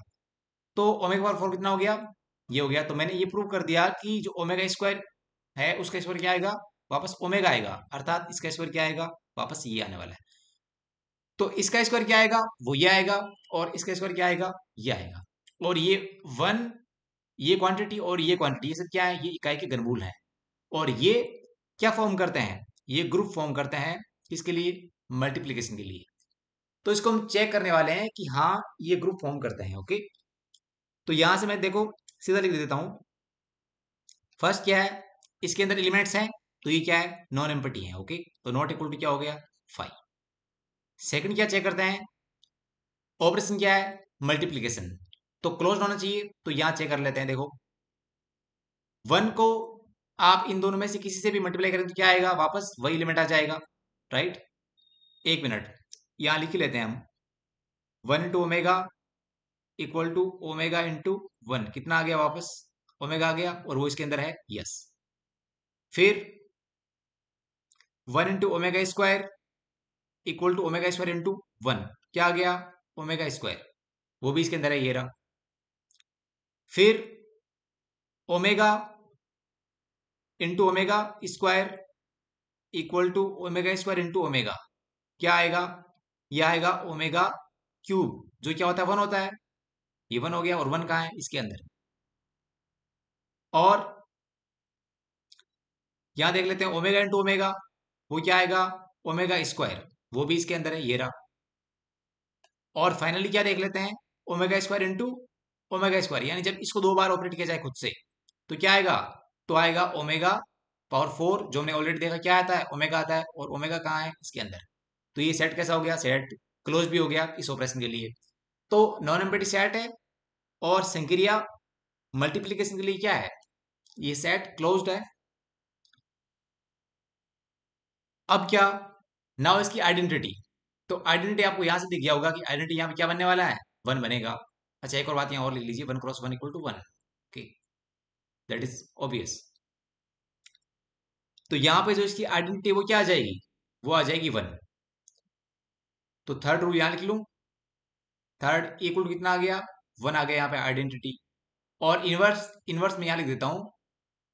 तो ओमेगा पावर 4 कितना हो गया, ये हो गया। तो मैंने ये प्रूव कर दिया कि जो ओमेगा स्क्वायर है उसका स्क्वायर क्या आएगा, वापस ओमेगा आएगा, अर्थात इसका स्क्वायर क्या आएगा, वापस ये आने वाला है। तो इसका स्क्वायर क्या आएगा, वो ये आएगा, और इसका स्क्वायर क्या आएगा, ये आएगा। और ये 1, ये क्वांटिटी और ये क्वांटिटी, ये सब क्या है, ये इकाई के घनमूल है। और ये क्या फॉर्म करते हैं, ये ग्रुप फॉर्म करते हैं, किसके लिए, मल्टीप्लीकेशन के लिए। तो इसको हम चेक करने वाले हैं कि हाँ ये ग्रुप फॉर्म करते हैं। ओके, तो यहां से मैं देखो सीधा लिख देता हूं। फर्स्ट क्या है, इसके अंदर एलिमेंट्स हैं, तो ये क्या है, नॉन एम्प्टी है। ओके, तो नॉट इक्वल टू क्या हो गया, 5। सेकंड क्या चेक करते हैं, ऑपरेशन क्या है, मल्टीप्लीकेशन, तो क्लोज होना चाहिए। तो यहां चेक कर लेते हैं, देखो 1 को आप इन दोनों में से किसी से भी मल्टीप्लाई करें तो क्या आएगा, वापस वही एलिमेंट आ जाएगा, राइट। एक मिनट, यहां लिख लेते हैं हम, 1 into omega equal to omega into 1, कितना आ गया, वापस ओमेगा आ गया, और वो इसके अंदर है, यस। फिर 1 into omega square equal to omega square into 1, क्या आ गया, ओमेगा स्क्वायर, वो भी इसके अंदर है, ये रहा। फिर omega into omega square equal to omega square into omega, क्या आएगा, ये आएगा ओमेगा क्यूब, जो क्या होता है, 1 होता है, ये 1 हो गया, और 1 कहाँ है, इसके अंदर। और यहां देख लेते हैं ओमेगा इंटू ओमेगा, वो क्या आएगा, ओमेगा स्क्वायर, वो भी इसके अंदर है, ये रहा। और फाइनली क्या देख लेते हैं, omega square into omega square, यानी जब इसको 2 बार ऑपरेट किया जाए खुद से तो क्या आएगा, तो आएगा ओमेगा पावर 4, जो हमने ऑलरेडी देखा क्या आता है, ओमेगा आता है, और ओमेगा कहाँ है, इसके अंदर। तो ये सेट कैसा हो गया, सेट क्लोज भी हो गया इस ऑपरेशन के लिए। तो नॉन एम्प्टी सेट है, और संक्रिया मल्टीप्लीकेशन के लिए क्या है, ये सेट क्लोज्ड है। अब क्या, नाउ इसकी आइडेंटिटी। तो आइडेंटिटी आपको यहां से दिख गया होगा कि आइडेंटिटी यहाँ पे क्या बनने वाला है, 1 बनेगा। अच्छा, एक और बात यहाँ और लिख लीजिए, 1 cross 1 equal to 1। Okay, that is obvious. तो यहाँ पे जो इसकी आइडेंटिटी वो क्या आ जाएगी, वो आ जाएगी 1। तो थर्ड रूल यहाँ लिख लूँ, थर्ड इक्वल टू कितना आ गया, 1 आ गया यहाँ पे आइडेंटिटी। और इनवर्स, इनवर्स में यहाँ लिख देता हूँ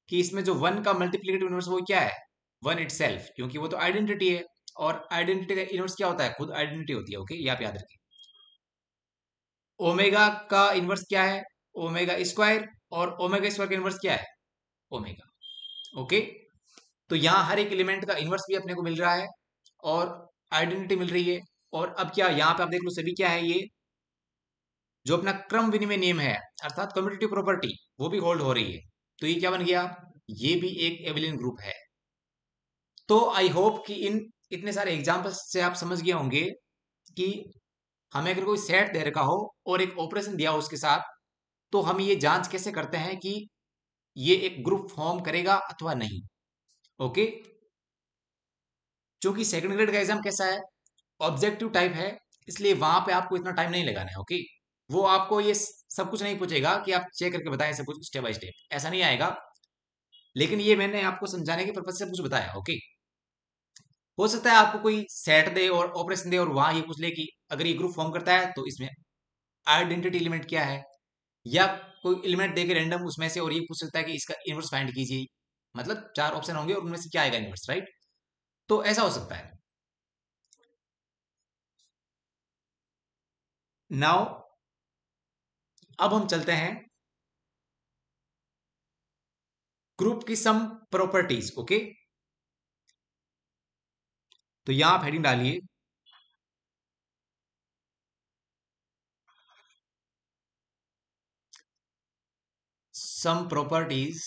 कि इसमें जो 1 का मल्टीप्लीकेटिव इनवर्स वो क्या है, 1 इटसेल्फ, क्योंकि वो तो आइडेंटिटी है। और आइडेंटिटी का इनवर्स क्या होता है, खुद आइडेंटिटी होती है। ओके, ये आप याद रखें। ओमेगा का इनवर्स क्या है, ओमेगा स्क्वायर, और ओमेगा स्क्वायर का इनवर्स क्या है, ओमेगा। ओके, तो यहाँ हर एक एलिमेंट का इनवर्स भी अपने को मिल रहा है, और आइडेंटिटी मिल रही है। और अब क्या, यहाँ पे आप देख लो सभी क्या है, ये जो अपना क्रम विनिमय नियम है, अर्थात कम्यूटेटिव प्रॉपर्टी, वो भी होल्ड हो रही है। तो ये क्या बन गया, ये भी एक एबिलियन ग्रुप है। तो आई होप कि इन इतने सारे एग्जाम्पल्स से आप समझ गए होंगे कि हमें अगर कोई सेट दे रखा हो और एक ऑपरेशन दिया हो उसके साथ, तो हम ये जांच कैसे करते हैं कि ये एक ग्रुप फॉर्म करेगा अथवा नहीं। ओके, क्योंकि सेकंड ग्रेड का एग्जाम कैसा है, ऑब्जेक्टिव टाइप है, इसलिए वहां पे आपको इतना टाइम नहीं लगाना है। ओके, वो आपको ये सब कुछ नहीं पूछेगा कि आप चेक करके बताएं सब कुछ स्टेप बाय स्टेप, ऐसा नहीं आएगा। लेकिन ये मैंने आपको समझाने के पर्पज से कुछ बताया। ओके, हो सकता है आपको कोई सेट दे और ऑपरेशन दे और वहां ये पूछ ले कि अगर ये ग्रुप फॉर्म करता है तो इसमें आइडेंटिटी एलिमेंट क्या है, या कोई एलिमेंट देके रैंडम उसमें से और ये पूछ सकता है कि इसका इनवर्स फाइंड कीजिए, मतलब चार ऑप्शन होंगे और उनमें से क्या आएगा इनवर्स, राइट। तो ऐसा हो सकता है। नाउ अब हम चलते हैं ग्रुप की सम प्रॉपर्टीज, ओके। तो यहां आप हेडिंग डालिए some properties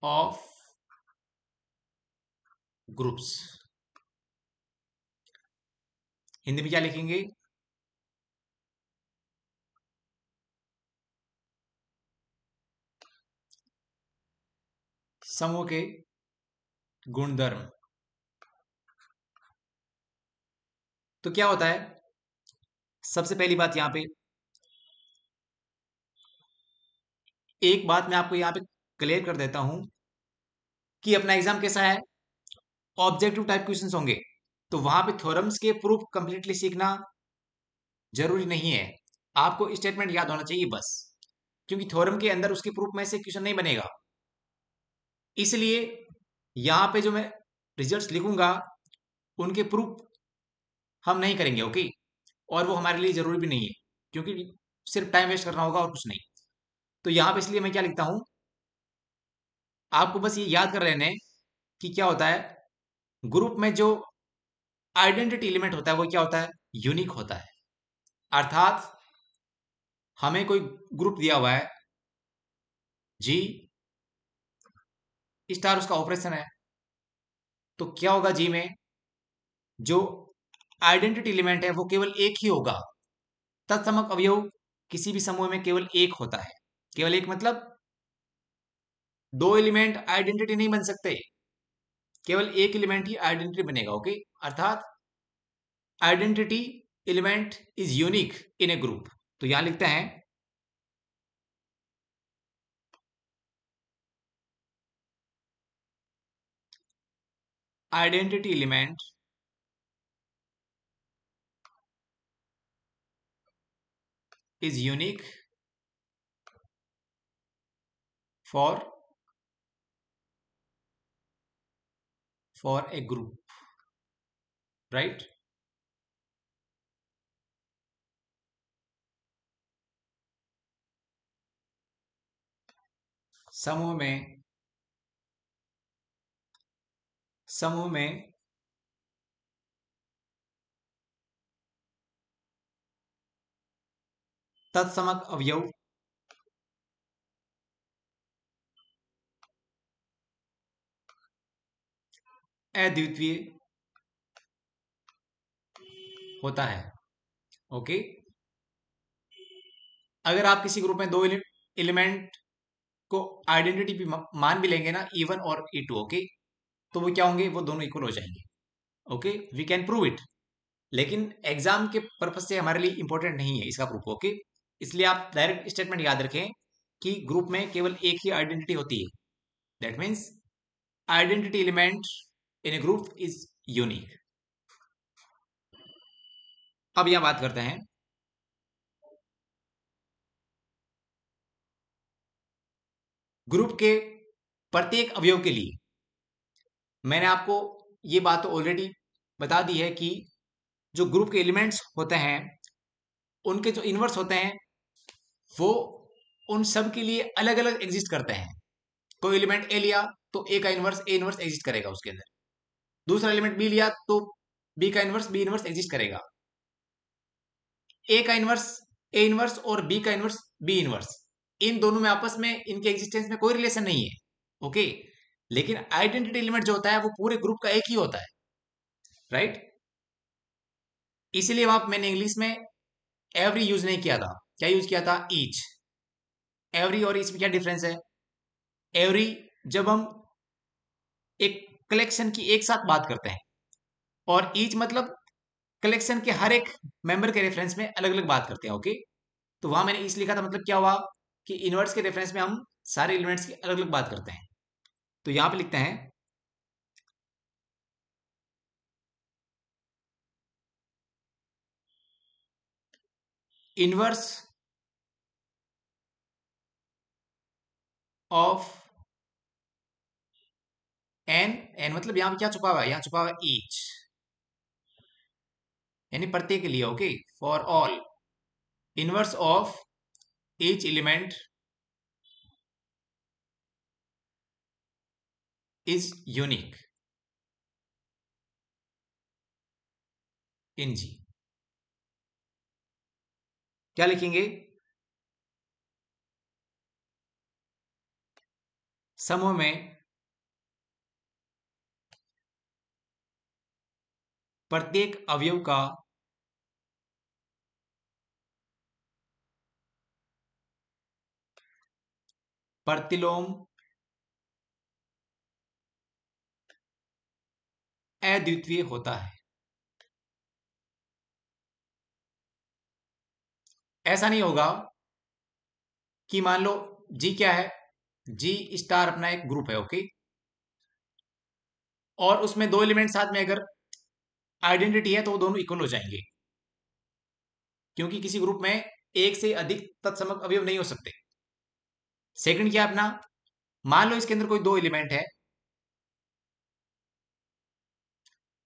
of groups. Hindi में क्या लिखेंगे? समूह के गुणधर्म। तो क्या होता है, सबसे पहली बात यहां पे एक बात मैं आपको यहां पे क्लियर कर देता हूं कि अपना एग्जाम कैसा है, ऑब्जेक्टिव टाइप क्वेश्चंस होंगे। तो वहां पे थ्योरम्स के प्रूफ कंप्लीटली सीखना जरूरी नहीं है, आपको स्टेटमेंट याद होना चाहिए बस, क्योंकि थ्योरम के अंदर उसके प्रूफ में से क्वेश्चन नहीं बनेगा। इसलिए यहां पे जो मैं रिजल्ट्स लिखूंगा उनके प्रूफ हम नहीं करेंगे, ओके। और वो हमारे लिए जरूरी भी नहीं है, क्योंकि सिर्फ टाइम वेस्ट करना होगा और कुछ नहीं। तो यहां पे इसलिए मैं क्या लिखता हूं, आपको बस ये याद कर लेने कि क्या होता है, ग्रुप में जो आइडेंटिटी एलिमेंट होता है वो क्या होता है, यूनिक होता है। अर्थात हमें कोई ग्रुप दिया हुआ है जी स्टार, उसका ऑपरेशन है, तो क्या होगा जी में जो आइडेंटिटी एलिमेंट है वो केवल एक ही होगा। तत्समक अवयव किसी भी समूह में केवल एक होता है, केवल एक मतलब दो एलिमेंट आइडेंटिटी नहीं बन सकते, केवल एक एलिमेंट ही आइडेंटिटी बनेगा, ओके। अर्थात identity element is unique in A group. तो यहां लिखते हैं identity element is unique for a group, right. समूह में समूह में तत्समक अवयव अद्वितीय होता है, ओके। अगर आप किसी ग्रुप में दो एलिमेंट को आइडेंटिटी भी मान भी लेंगे ना, E1 और E2, ओके, तो वो क्या होंगे, वो दोनों इक्वल हो जाएंगे, okay. We can prove it, लेकिन एग्जाम के पर्पज से हमारे लिए इंपॉर्टेंट नहीं है इसका प्रूफ, ओके। इसलिए आप डायरेक्ट स्टेटमेंट याद रखें कि ग्रुप में केवल एक ही आइडेंटिटी होती है, that means identity element in A group is unique. अब यहां बात करते हैं ग्रुप के प्रत्येक अवयव के लिए। मैंने आपको ये बात तो ऑलरेडी बता दी है कि जो ग्रुप के एलिमेंट्स होते हैं उनके जो इनवर्स होते हैं वो उन सब के लिए अलग अलग एग्जिस्ट करते हैं। कोई एलिमेंट ए लिया तो ए इनवर्स एग्जिस्ट करेगा उसके अंदर, दूसरा एलिमेंट बी लिया तो बी इनवर्स एग्जिस्ट करेगा। ए का इनवर्स ए इनवर्स और बी का इनवर्स बी इनवर्स, इन दोनों में आपस में इनके एग्जिस्टेंस में कोई रिलेशन नहीं है, ओके। लेकिन आइडेंटिटी एलिमेंट जो होता है वो पूरे ग्रुप का एक ही होता है, राइट। इसीलिए वहां मैंने इंग्लिश में एवरी यूज नहीं किया था, क्या यूज किया था, ईच। एवरी और ईच में क्या डिफरेंस है, एवरी जब हम एक कलेक्शन की एक साथ बात करते हैं, और ईच मतलब कलेक्शन के हर एक मेंबर के रेफरेंस में अलग अलग बात करते हैं, ओके। तो वहां मैंने ईच लिखा था, मतलब क्या हुआ कि इनवर्स के रेफरेंस में हम सारे एलिमेंट्स की अलग अलग बात करते हैं। तो यहां पे लिखते हैं इनवर्स ऑफ एन, एन मतलब यहां पे क्या छुपा हुआ है, यहां छुपा हुआ है ईच, यानी प्रत्येक के लिए, okay, for all inverse of each element is unique in G. क्या लिखेंगे? समूह में प्रत्येक अवयव का प्रतिलोम अद्वितीय होता है। ऐसा नहीं होगा कि मान लो जी क्या है, जी स्टार अपना एक ग्रुप है, ओके, और उसमें दो एलिमेंट साथ में अगर आइडेंटिटी है तो वो दोनों इक्वल हो जाएंगे, क्योंकि किसी ग्रुप में एक से अधिक तत्समक अवयव नहीं हो सकते। सेकंड क्या है अपना, मान लो इसके अंदर कोई दो एलिमेंट है,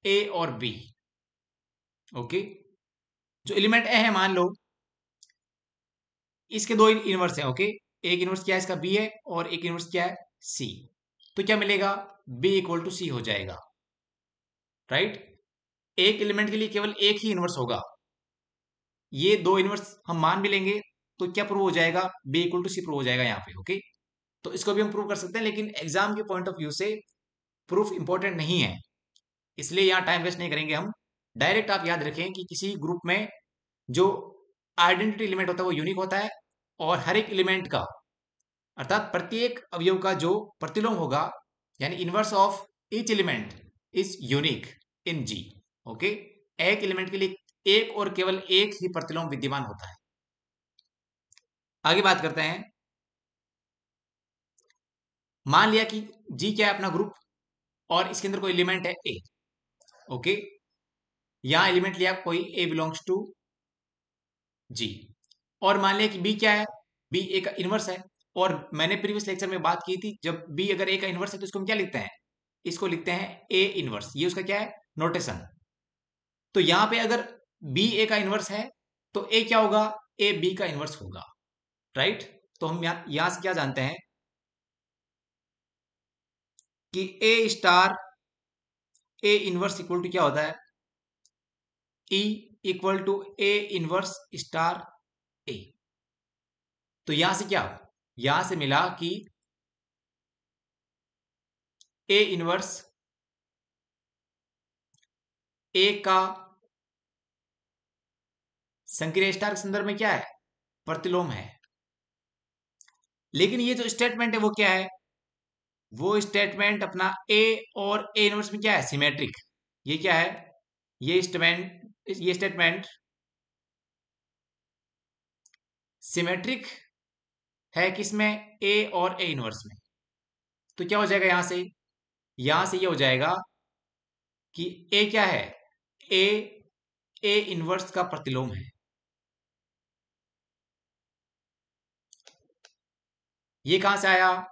ए और बी, ओके, जो एलिमेंट ए है मान लो इसके दो इनवर्स है, ओके, एक इनवर्स क्या है इसका बी है और एक इनवर्स क्या है सी, तो क्या मिलेगा, बी इक्वल टू सी हो जाएगा, राइट। एक एलिमेंट के लिए केवल एक ही इनवर्स होगा, ये दो इनवर्स हम मान भी लेंगे तो क्या प्रूव हो जाएगा, B equal to C prove हो जाएगा यहाँ पे, ओके। तो इसको भी हम प्रूव कर सकते हैं, लेकिन एग्जाम के पॉइंट ऑफ व्यू से प्रूफ इंपॉर्टेंट नहीं है, इसलिए यहाँ टाइम वेस्ट नहीं करेंगे हम। डायरेक्ट आप याद रखें कि किसी ग्रुप में जो आइडेंटिटी एलिमेंट होता है वो यूनिक होता है, और हर एक एलिमेंट का अर्थात प्रत्येक अवयव का जो प्रतिलोम होगा, यानी inverse of each element is unique in G, okay. एक एलिमेंट के लिए एक और केवल एक ही प्रतिलोम विद्यमान होता है। आगे बात करते हैं, मान लिया कि जी क्या है अपना ग्रुप और इसके अंदर कोई एलिमेंट है ए, ओके, यहां एलिमेंट लिया कोई ए बिलोंग्स टू जी, और मान लिया कि बी क्या है, बी ए का इनवर्स है, और मैंने प्रीवियस लेक्चर में बात की थी जब बी अगर ए का इनवर्स है तो इसको हम क्या लिखते हैं, इसको लिखते हैं ए इनवर्स, ये उसका क्या है नोटेशन। तो यहां पे अगर बी ए का इनवर्स है तो ए क्या होगा, ए बी का इनवर्स होगा, राइट। तो हम यहां से क्या जानते हैं कि a star a inverse equal to क्या होता है, e equal to a inverse star a. तो यहां से क्या, यहां से मिला कि ए इनवर्स ए का संक्रिय स्टार के संदर्भ में क्या है, प्रतिलोम है। लेकिन ये जो स्टेटमेंट है वो क्या है, वो स्टेटमेंट अपना ए और ए इनवर्स में क्या है, सिमेट्रिक। ये क्या है, ये स्टेटमेंट सिमेट्रिक है किसमें, ए और ए इनवर्स में। तो क्या हो जाएगा यहां से ये हो जाएगा कि ए क्या है, ए ए इनवर्स का प्रतिलोम है। ये कहां से आया,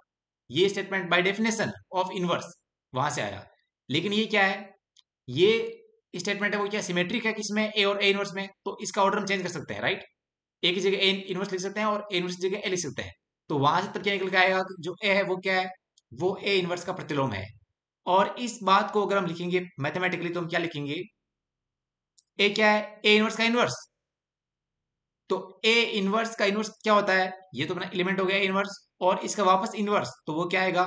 ये statement by definition of inverse वहां से आया। लेकिन ये क्या है, ये स्टेटमेंट है वो क्या सिमेट्रिक है किसमें, ए और ए इनवर्स में, तो इसका ऑर्डर हम चेंज कर सकते हैं, राइट। ए की जगह ए इनवर्स लिख सकते हैं और ए इनवर्स की जगह ए लिख सकते हैं। तो वहां से तब क्या निकल के आएगा कि जो ए है वो क्या है, वो ए इनवर्स का प्रतिलोम है। और इस बात को अगर हम लिखेंगे मैथमेटिकली तो हम क्या लिखेंगे, ए क्या है, ए इनवर्स का इनवर्स। तो ए इनवर्स का इनवर्स क्या होता है, ये तो अपना एलिमेंट हो गया इनवर्स, और इसका वापस इनवर्स तो वो क्या आएगा,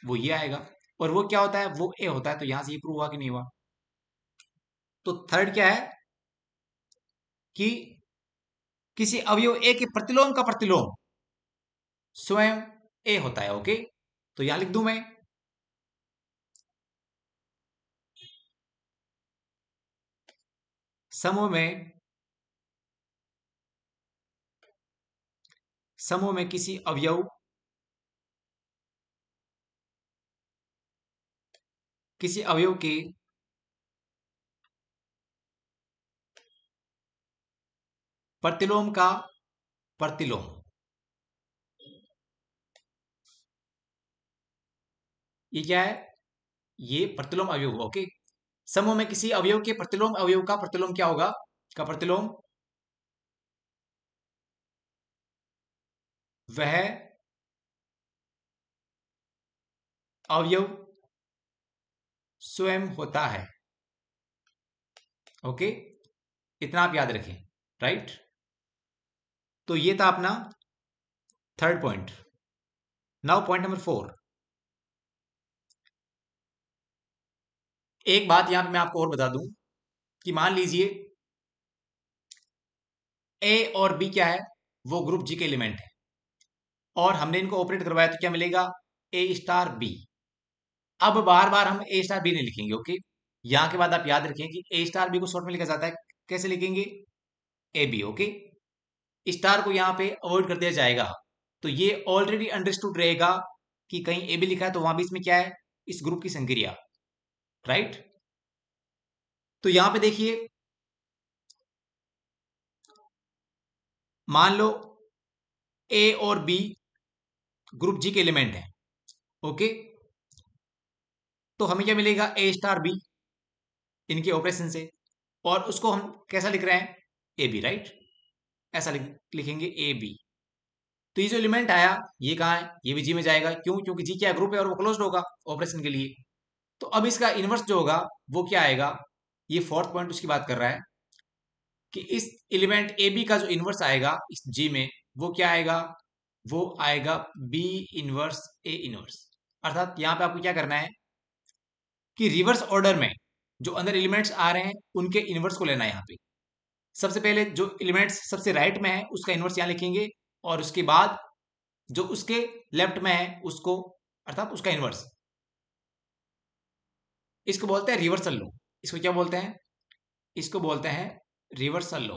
वो ये आएगा। और वो क्या होता है, वो ए होता है। तो यहां से ये प्रूव हुआ कि नहीं हुआ। तो थर्ड क्या है कि किसी अवयव ए के प्रतिलोम का प्रतिलोम स्वयं ए होता है, ओके। तो यहां लिख दूं मैं, समूह में किसी अवयव के प्रतिलोम का प्रतिलोम, ये क्या है? ये प्रतिलोम अवयव, ओके। समूह में किसी अवयव के प्रतिलोम अवयव का प्रतिलोम क्या होगा? का प्रतिलोम वह अवयव स्वयं होता है, ओके। इतना आप याद रखें, राइट। तो ये था अपना third point. Now point number 4। एक बात यहां पे मैं आपको और बता दूं कि मान लीजिए ए और बी क्या है? वो ग्रुप जी के एलिमेंट है, और हमने इनको ऑपरेट करवाया तो क्या मिलेगा? A star B. अब बार बार हम ए स्टार बी नहीं लिखेंगे, ओके। यहां के बाद आप याद रखें कि ए स्टार बी को शॉर्ट में लिखा जाता है, कैसे लिखेंगे? A B, okay. स्टार को यहां पे अवॉइड कर दिया जाएगा, तो ये ऑलरेडी अंडरस्टूड रहेगा कि कहीं ए बी लिखा है तो वहां भी इसमें क्या है? इस ग्रुप की संक्रिया, राइट। तो यहां पे देखिए, मान लो ए और बी ग्रुप जी के एलिमेंट है, ओके। तो हमें क्या मिलेगा? ए स्टार बी, इनके ऑपरेशन से। और उसको हम कैसा लिख रहे हैं? A B, right. ऐसा लिखेंगे ए बी। तो ये जो एलिमेंट आया, ये कहाँ है? ये भी जी में जाएगा, क्यों? क्योंकि जी क्या ग्रुप है और वो क्लोज्ड होगा ऑपरेशन के लिए। तो अब इसका इनवर्स जो होगा वो क्या आएगा? ये फोर्थ पॉइंट उसकी बात कर रहा है कि इस एलिमेंट ए बी का जो इनवर्स आएगा इस जी में, वो क्या आएगा? वो आएगा बी इनवर्स ए इनवर्स। अर्थात यहां पे आपको क्या करना है कि रिवर्स ऑर्डर में जो अंदर एलिमेंट्स आ रहे हैं उनके इनवर्स को लेना है यहाँ पे। सबसे पहले जो एलिमेंट्स सबसे राइट में है उसका इनवर्स यहाँ लिखेंगे, और उसके बाद जो उसके लेफ्ट में है उसको, अर्थात उसका इनवर्स। इसको बोलते हैं रिवर्सल लो। इसको क्या बोलते हैं? इसको बोलते हैं रिवर्सल लो।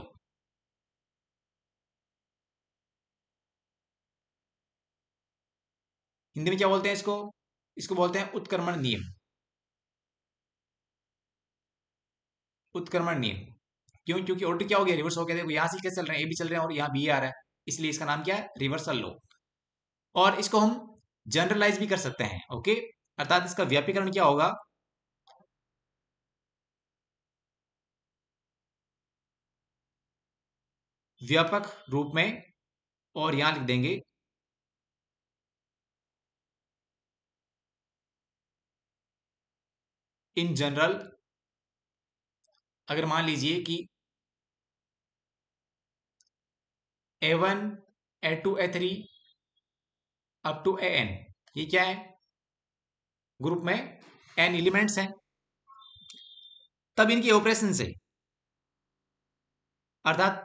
हिंदी में क्या बोलते हैं इसको? इसको बोलते हैं उत्क्रमण नियम। उत्क्रमण नियम क्यों? क्योंकि ऑलरेडी क्या हो गया? रिवर्स हो गया। देखो यहां से कैसे चल रहे हैं? ए भी चल रहे हैं और यहाँ बी आ रहा है, इसलिए इसका नाम क्या है? रिवर्सल लो। और इसको हम जनरलाइज भी कर सकते हैं, ओके। अर्थात इसका व्यापीकरण क्या होगा? व्यापक रूप में, और यहां लिख देंगे इन जनरल। अगर मान लीजिए कि A1 A2 A3 up to AN, ये क्या है? ग्रुप में n एलिमेंट्स हैं। तब इनके ऑपरेशन से, अर्थात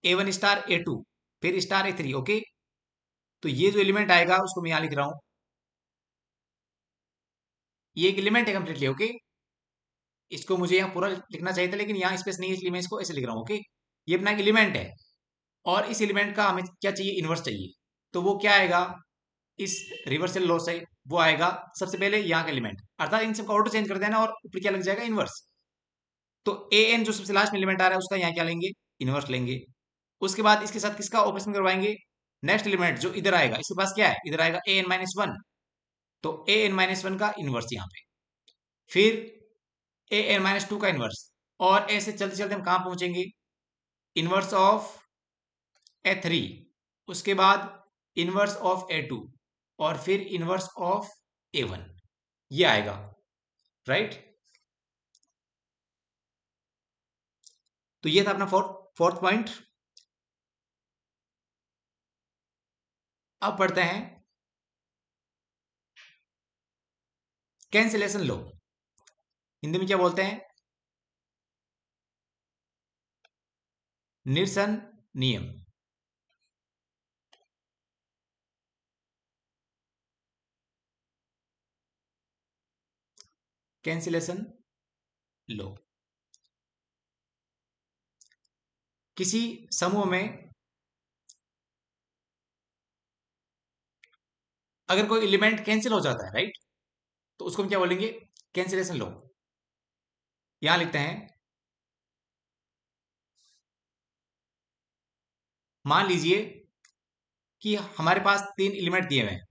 A1 स्टार A2 फिर स्टार A3, ओके। तो ये जो एलिमेंट आएगा उसको मैं यहां लिख रहा हूं, ये एक एलिमेंट है कंप्लीटली, ओके। इसको मुझे यहाँ पूरा लिखना चाहिए था लेकिन यहाँ स्पेस नहीं है, इसलिए मैं इसको ऐसे लिख रहा हूँ, ओके। ये अपना एक एलिमेंट है, और इस एलिमेंट का हमें क्या चाहिए? इनवर्स चाहिए। तो वो क्या आएगा? इस रिवर्सल लॉ से वो आएगा सबसे पहले यहाँ का एलिमेंट, अर्थात इन सबका ऑर्डर चेंज कर देना और ऊपर क्या लग जाएगा? इनवर्स। तो ए एन जो सबसे लास्ट में एलिमेंट आ रहा है उसका यहाँ क्या लेंगे? इनवर्स लेंगे। उसके बाद इसके साथ किसका ऑपरेशन करवाएंगे? नेक्स्ट एलिमेंट जो इधर आएगा, इसके पास क्या है? इधर आएगा an-1। तो an-1 का इनवर्स यहाँ पे, फिर an-2 का इनवर्स, और ऐसे चलते चलते हम कहां पहुंचेंगे? इनवर्स ऑफ A3, उसके बाद इनवर्स ऑफ A2, और फिर इनवर्स ऑफ A1, ये आएगा, राइट। तो ये था अपना फोर्थ फोर्थ पॉइंट। अब पढ़ते हैं कैंसिलेशन लो। हिंदी में क्या बोलते हैं? निरसन नियम। कैंसिलेशन लो। किसी समूह में अगर कोई एलिमेंट कैंसिल हो जाता है, राइट, तो उसको हम क्या बोलेंगे? कैंसिलेशन लो। यहां लिखते हैं मान लीजिए कि हमारे पास तीन एलिमेंट दिए हुए हैं।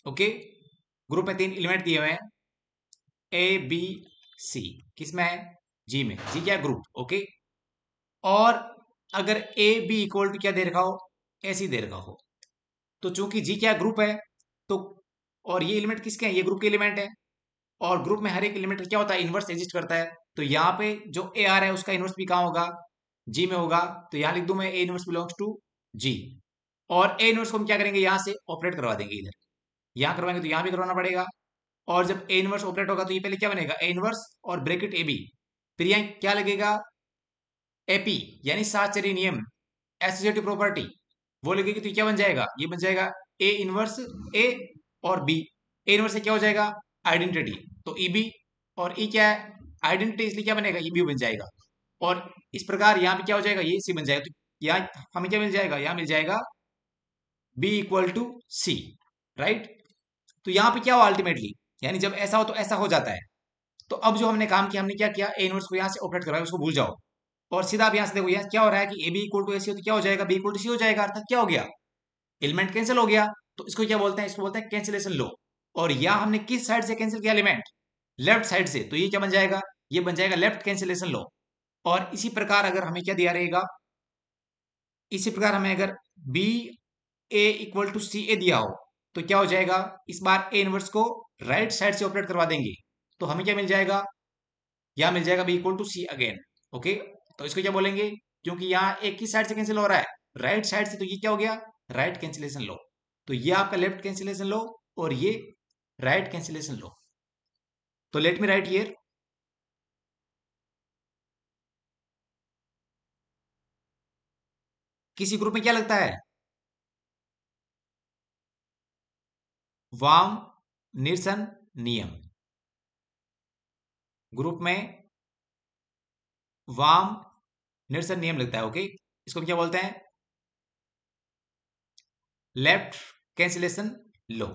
ओके, ग्रुप में तीन एलिमेंट दिए हुए हैं, ए बी सी। किसमें है? जी में। जी क्या? ग्रुप। ओके, और अगर ए बी इक्वल टू क्या दे रखा हो? ऐसी दे रखा हो, तो चूंकि जी क्या ग्रुप है, तो और ये एलिमेंट किसके हैं? ये ग्रुप के एलिमेंट है, और ग्रुप में हर एक एलिमेंट क्या होता है? इनवर्स एग्जिस्ट करता है। तो यहाँ पे जो ए आर है उसका इनवर्स भी कहाँ होगा? जी में होगा। तो यहाँ लिख दूं मैं, ए इनवर्स बिलोंग्स टू जी। और ए इनवर्स को हम क्या करेंगे? यहाँ से ऑपरेट करवा देंगे इधर। यहाँ करवाएंगे तो यहाँ भी करवाना पड़ेगा। और जब ए इनवर्स ऑपरेट होगा तो ये पहले क्या बनेगा? ए इनवर्स और ब्रैकेट ए बी। फिर यहाँ क्या लगेगा? एपी, यानी साहचर्य नियम, एसोसिएटिव प्रॉपर्टी, वो लगेगी तो क्या बन जाएगा? ये बन जाएगा ए इनवर्स ए और बी। ए इनवर्स से क्या हो जाएगा? आइडेंटिटी। तो ई बी, और ई क्या है? आइडेंटिटी, इसलिए क्या बनेगा? ई बी बन जाएगा। और इस प्रकार यहाँ पे क्या हो जाएगा? ये सी बन जाएगा। तो यहाँ हमें क्या मिल जाएगा? यहाँ मिल जाएगा B equal to C, right. तो यहाँ पे क्या हो अल्टीमेटली, यानी जब ऐसा हो तो ऐसा हो जाता है। तो अब जो हमने काम किया, हमने क्या किया? ए इनवर्स को यहाँ से ऑपरेट करवाया, उसको भूल जाओ। और सीधा अब यहाँ से देखो, यहाँ क्या हो रहा है कि ए बी इक्वल टू ए सी हो तो क्या हो जाएगा? बी इक्वल टू सी हो जाएगा। अर्थात क्या हो गया? एलिमेंट कैंसिल हो गया। तो इसको क्या बोलते हैं? इसको बोलते हैं कैंसिलेशन लो। और यहाँ हमने किस साइड से कैंसिल किया एलिमेंट? लेफ्ट साइड से। तो ये क्या बन जाएगा? ये बन जाएगा लेफ्ट कैंसिलेशन लो। और इसी प्रकार अगर हमें क्या दिया रहेगा? इसी प्रकार हमें अगर B A equal to c ए दिया हो तो क्या हो जाएगा? इस बार ए इनवर्स को राइट साइड से ऑपरेट करवा देंगे, तो हमें क्या मिल जाएगा? यहाँ मिल जाएगा B equal to C again. Okay, तो इसको क्या बोलेंगे? क्योंकि यहाँ एक ही साइड से कैंसिल हो रहा है, राइट साइड से, तो ये क्या हो गया? राइट कैंसिलेशन लो। तो ये आपका लेफ्ट कैंसिलेशन लो, और ये राइट कैंसिलेशन लो। तो लेट मी राइट हियर, किसी ग्रुप में क्या लगता है? वाम निरसन नियम। ग्रुप में वाम निरसन नियम लगता है। ओके, इसको हम क्या बोलते हैं? लेफ्ट कैंसिलेशन लो।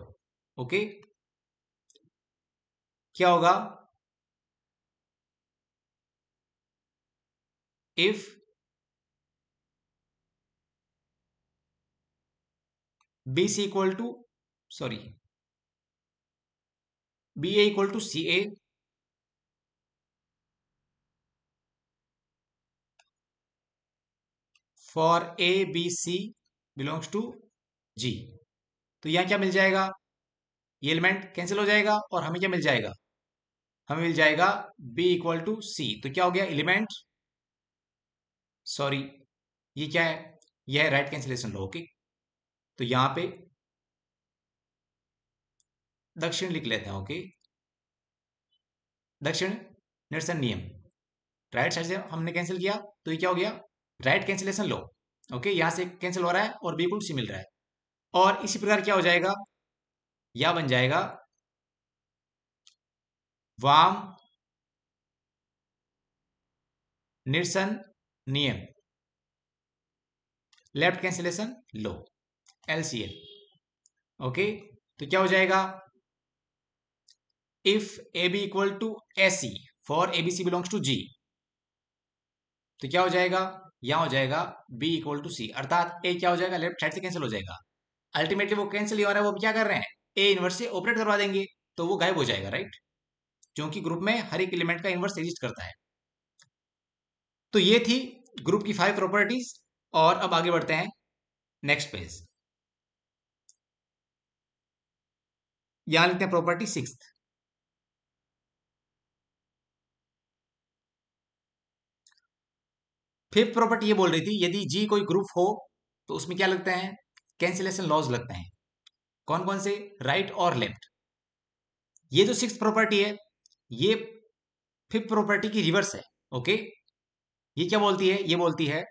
ओके, क्या होगा? If b c equal to, sorry, b A equal to c a, for a B C belongs to G. तो यहां क्या मिल जाएगा? ये एलिमेंट कैंसिल हो जाएगा, और हमें क्या मिल जाएगा? हमें मिल जाएगा बी इक्वल टू सी। तो क्या हो गया? एलिमेंट, सॉरी, ये क्या है? यह है राइट कैंसिलेशन लो। ओके, तो यहां पे दक्षिण लिख लेते हैं। ओके, दक्षिण निरसन नियम, राइट साइड से हमने कैंसिल किया, तो ये क्या हो गया? राइट कैंसिलेशन लो। ओके, यहां से कैंसिल हो रहा है और बी इक्वल टू सी मिल रहा है। और इसी प्रकार क्या हो जाएगा? यह बन जाएगा वाम निरसन नियम, left cancellation law, LCL. Okay, तो क्या हो जाएगा? If a b equal to a c, for a B C belongs to G, तो क्या हो जाएगा? यहां हो जाएगा बी इक्वल टू सी, अर्थात ए क्या हो जाएगा? लेफ्ट साइड से कैंसिल हो जाएगा। अल्टीमेटली वो कैंसिल ही हो रहा है, वो क्या कर रहे हैं? ए इनवर्स से ऑपरेट करवा देंगे, तो वो गायब हो जाएगा, राइट। क्योंकि ग्रुप में हर एक एलिमेंट का इनवर्स एग्जिस्ट करता है। तो ये थी ग्रुप की 5 प्रॉपर्टीज। और अब आगे बढ़ते हैं नेक्स्ट पेज। यहां लिखते हैं प्रॉपर्टी 6। फिफ्थ प्रॉपर्टी ये बोल रही थी, यदि जी कोई ग्रुप हो तो उसमें क्या लगते हैं? कैंसिलेशन लॉज लगते हैं। कौन कौन से? राइट और लेफ्ट। ये जो सिक्स प्रॉपर्टी है, ये फिफ्थ प्रॉपर्टी की रिवर्स है। ओके, ये क्या बोलती है? ये बोलती है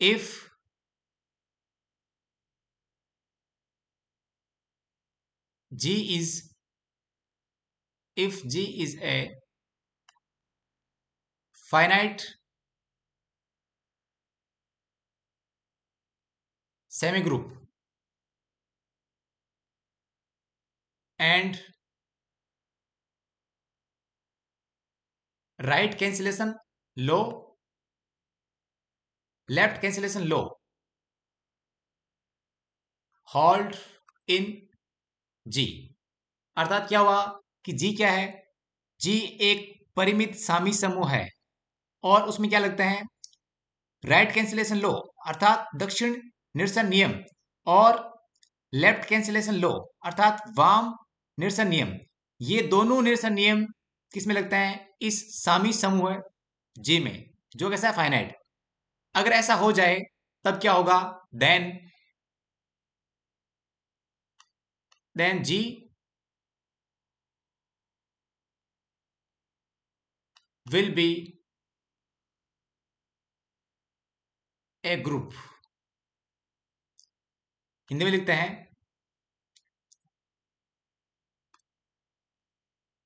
if G is, if G is a finite semi group and right cancellation law left cancellation law, hold in G. अर्थात क्या हुआ कि जी क्या है, जी एक परिमित सामी समूह है और उसमें क्या लगता है, राइट कैंसिलेशन लो अर्थात दक्षिण निरसन नियम और लेफ्ट कैंसिलेशन लो अर्थात वाम निरसन नियम। ये दोनों निरसन नियम किस में लगता है, इस सामी समूह जी में, जो कैसा है फाइनाइट। अगर ऐसा हो जाए तब क्या होगा, then G will be a group. Hindi में लिखते हैं,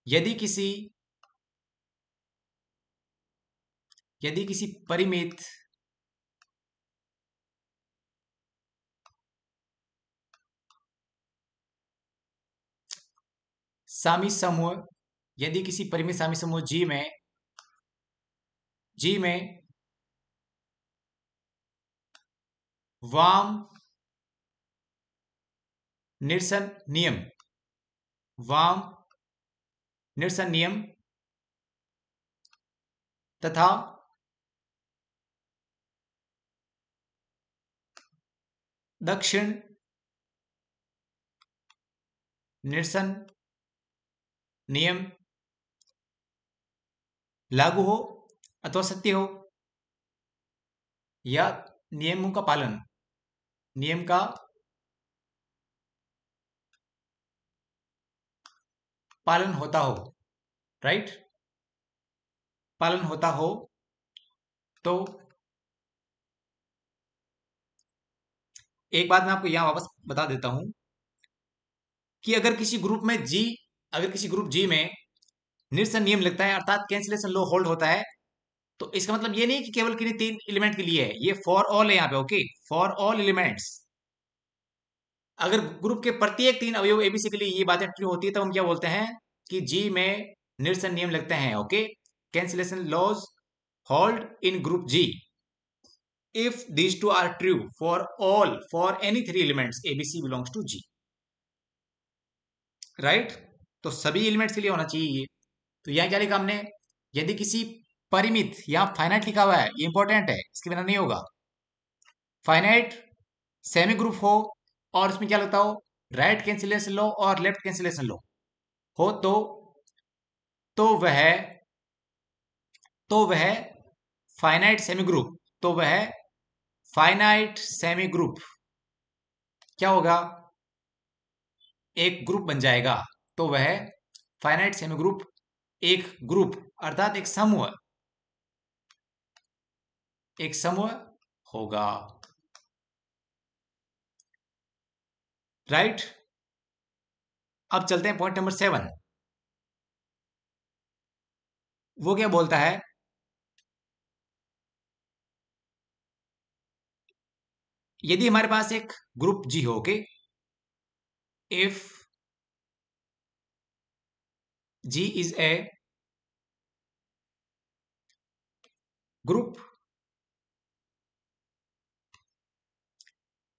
यदि किसी परिमित सामी समूह, यदि किसी परिमित सामी समूह जी में वाम निरसन नियम, वाम निरसन नियम तथा दक्षिण निरसन नियम लागू हो अथवा सत्य हो, या नियमों का पालन, नियम का पालन होता हो, राइट, पालन होता हो, तो एक बात मैं आपको यहां वापस बता देता हूं कि अगर किसी ग्रुप जी में निरसन नियम लगता है अर्थात कैंसिलेशन लॉ होल्ड होता है, तो इसका मतलब ये नहीं कि केवल किन्हीं 3 एलिमेंट के लिए है, ये फॉर ऑल है यहाँ पे, ओके, फॉर ऑल एलिमेंट्स। अगर ग्रुप के प्रत्येक 3 अवयव एबीसी के लिए ये बातें ट्रू होती है, तो हम क्या बोलते हैं कि जी में निरसन नियम लगते हैं, okay, cancellation laws hold in group G if these two are true for any 3 elements abc belongs to g, right. तो सभी एलिमेंट्स के लिए होना चाहिए ये। तो यहां क्या लिखा हमने, यदि किसी परिमित, यहां फाइनाइट लिखा हुआ है, ये इंपॉर्टेंट है, इसके बिना नहीं होगा, फाइनाइट सेमी ग्रुप हो और उसमें क्या लगता हो, राइट कैंसिलेशन लो और लेफ्ट कैंसिलेशन लो हो, तो वह तो वह फाइनाइट सेमी ग्रुप तो वह फाइनाइट सेमी ग्रुप क्या होगा, एक ग्रुप बन जाएगा। तो वह फाइनाइट सेमी ग्रुप एक ग्रुप अर्थात एक समूह होगा, राइट। अब चलते हैं पॉइंट नंबर 7। वो क्या बोलता है, यदि हमारे पास एक ग्रुप जी हो, okay, if G is a group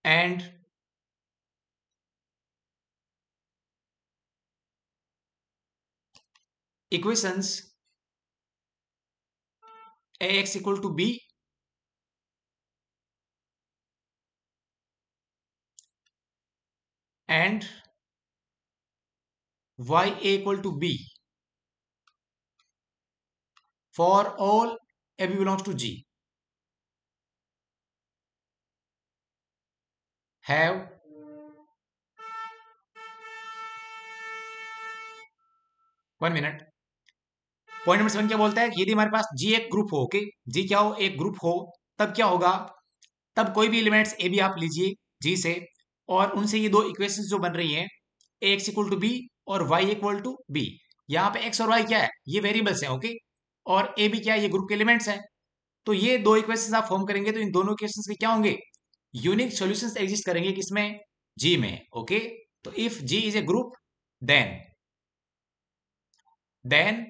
and equations ax equal to b and y equal to b for all a b belongs to g have 1 minute. Point number 7 क्या बोलता है, यदि हमारे पास जी एक ग्रुप हो, okay, जी क्या हो, एक ग्रुप हो, तब क्या होगा, तब कोई भी एलिमेंट्स ए बी आप लीजिए जी से, और उनसे ये दो इक्वेशंस जो बन रही हैं, ए एक्स इक्वल टू बी और वाई इक्वल टू बी, यहाँ पे एक्स और वाई क्या है, ये वेरिएबल्स हैं, ओके, और ए बी क्या है, ये ग्रुप के एलिमेंट्स हैं। तो ये दो इक्वेशंस आप फॉर्म करेंगे तो इन दोनों इक्वेशंस के क्या होंगे, यूनिक सॉल्यूशंस एग्जिस्ट करेंगे, किसमें, जी में, ओके। तो if G is a group, then then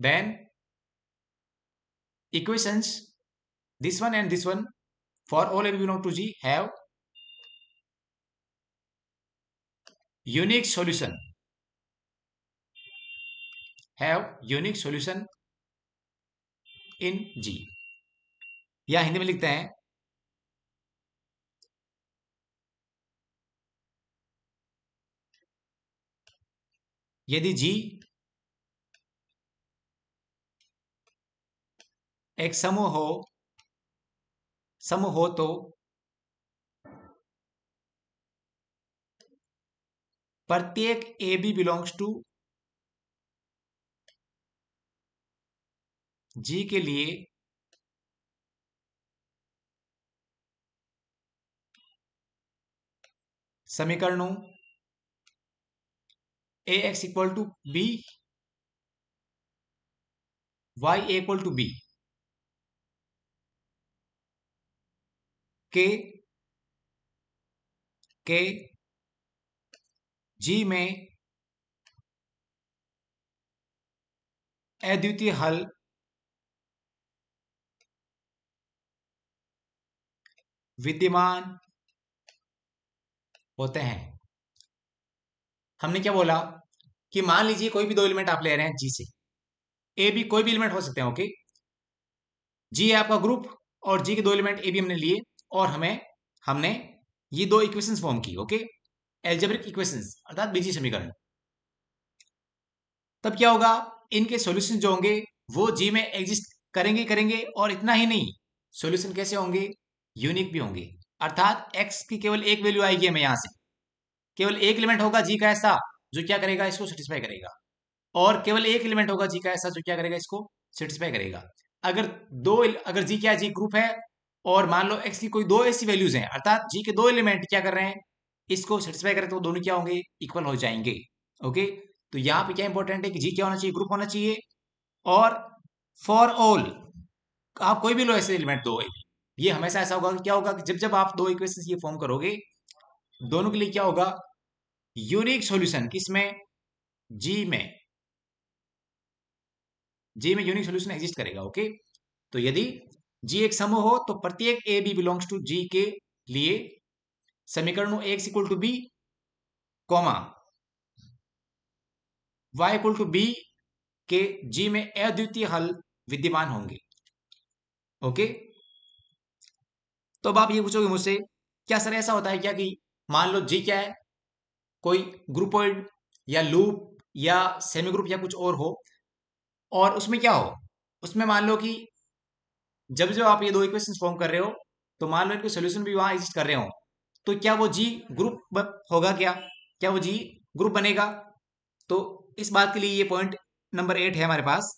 then equations this one and this one for all AB belong to G have unique solution, in G, या हिंदी में लिखते हैं यदि G एक समूह हो तो प्रत्येक AB बिलोंग्स टू G के लिए समीकरणों AX equal to B, Y equal to B के G में अद्वितीय हल विद्यमान होते हैं। हमने क्या बोला कि मान लीजिए कोई भी दो एलिमेंट आप ले रहे हैं जी से, ए बी कोई भी एलिमेंट हो सकते हैं, ओके। जी है आपका ग्रुप और जी के दो एलिमेंट ए बी हमने लिए और हमने ये दो इक्वेशंस फॉर्म की, ओके, एल्जेब्रिक इक्वेशंस अर्थात बीजीय समीकरण। तब क्या होगा, इनके सॉल्यूशन जो होंगे वो जी में एग्जिस्ट करेंगे और इतना ही नहीं, सॉल्यूशन कैसे होंगे, यूनिक भी होंगे, अर्थात एक्स की केवल एक वैल्यू आएगी हमें यहां से, केवल एक एलिमेंट होगा जी का ऐसा जो क्या करेगा, इसको सेटिस्फाई करेगा, और केवल एक एलिमेंट होगा जी का ऐसा जो क्या करेगा, इसको सेटिस्फाई करेगा। अगर जी क्या जी ग्रुप है और मान लो एक्स की कोई दो ऐसी वैल्यूज हैं, अर्थात जी के दो एलिमेंट क्या कर रहे हैं, इसको सेटिस्फाई करें, तो दोनों क्या होंगे, इक्वल हो जाएंगे, ओके। तो यहां पे क्या इंपॉर्टेंट है कि जी क्या होना चाहिए, ग्रुप होना चाहिए, और फॉर ऑल आप कोई भी लो ऐसे एलिमेंट दो, ये हमेशा ऐसा होगा कि क्या होगा कि जब जब आप दो इक्वेशन ये फॉर्म करोगे, दोनों के लिए क्या होगा, यूनिक सॉल्यूशन, किसमें, जी में यूनिक सॉल्यूशन एग्जिस्ट करेगा, ओके। तो यदि जी एक समूह हो तो प्रत्येक A B belongs to G के लिए समीकरणों X equal to B, comma Y equal to B के जी में अद्वितीय हल विद्यमान होंगे, ओके। तो अब आप ये पूछोगे मुझसे, क्या सर ऐसा होता है क्या कि मान लो जी क्या है, कोई ग्रुपोइड या लूप या सेमी ग्रुप या कुछ और हो, और उसमें क्या हो, उसमें मान लो कि जब जब आप ये दो इक्वेशन फॉर्म कर रहे हो, तो मान लो इनके सॉल्यूशन भी वहां एग्जिस्ट कर रहे हो, तो क्या वो जी ग्रुप होगा, क्या वो जी ग्रुप बनेगा। तो इस बात के लिए ये पॉइंट नंबर 8 है हमारे पास,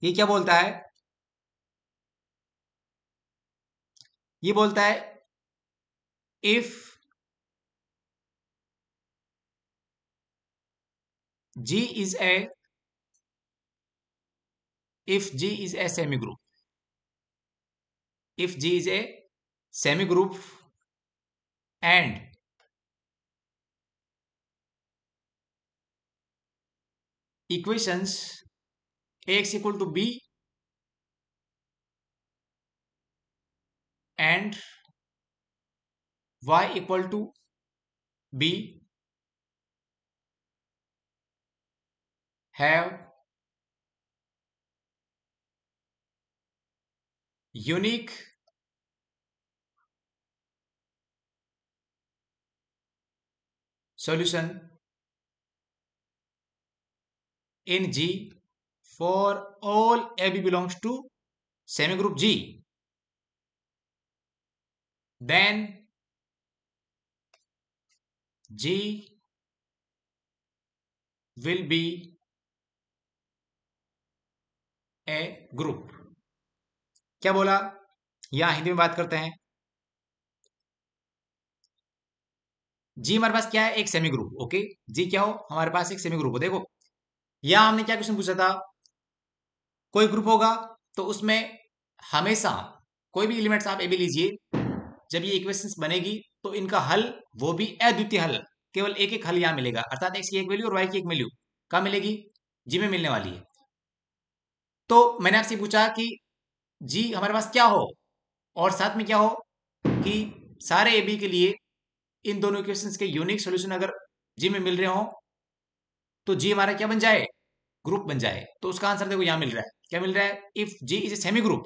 ये क्या बोलता है, ये बोलता है if G is a semi group, if G is a semi group and equations Ax equal to B and y equal to B have unique solution in G for all AB belongs to semi group G, then G will be a group। क्या बोला, यहां हिंदी में बात करते हैं, जी हमारे पास क्या है, एक सेमी ग्रुप, ओके। जी क्या हो, हमारे पास एक सेमी ग्रुप हो। देखो यहां हमने क्या क्वेश्चन पूछा था, कोई ग्रुप होगा तो उसमें हमेशा कोई भी एलिमेंट्स आप ए बी लीजिए, जब ये इक्वेशंस बनेगी तो इनका हल, वो भी अद्वितीय हल, केवल एक एक हल यहां मिलेगा, अर्थात एक्स की एक वैल्यू और वाई की एक वैल्यू कहां मिलेगी, जी में मिलने वाली है। तो मैंने आपसे पूछा कि जी हमारे पास क्या हो, और साथ में क्या हो कि सारे ए बी के लिए इन दोनों इक्वेशंस के यूनिक सॉल्यूशन अगर जी में मिल रहे हो, तो जी हमारा क्या बन जाए, ग्रुप बन जाए। तो उसका आंसर देखो यहां मिल रहा है, क्या मिल रहा है, if G is a semi group,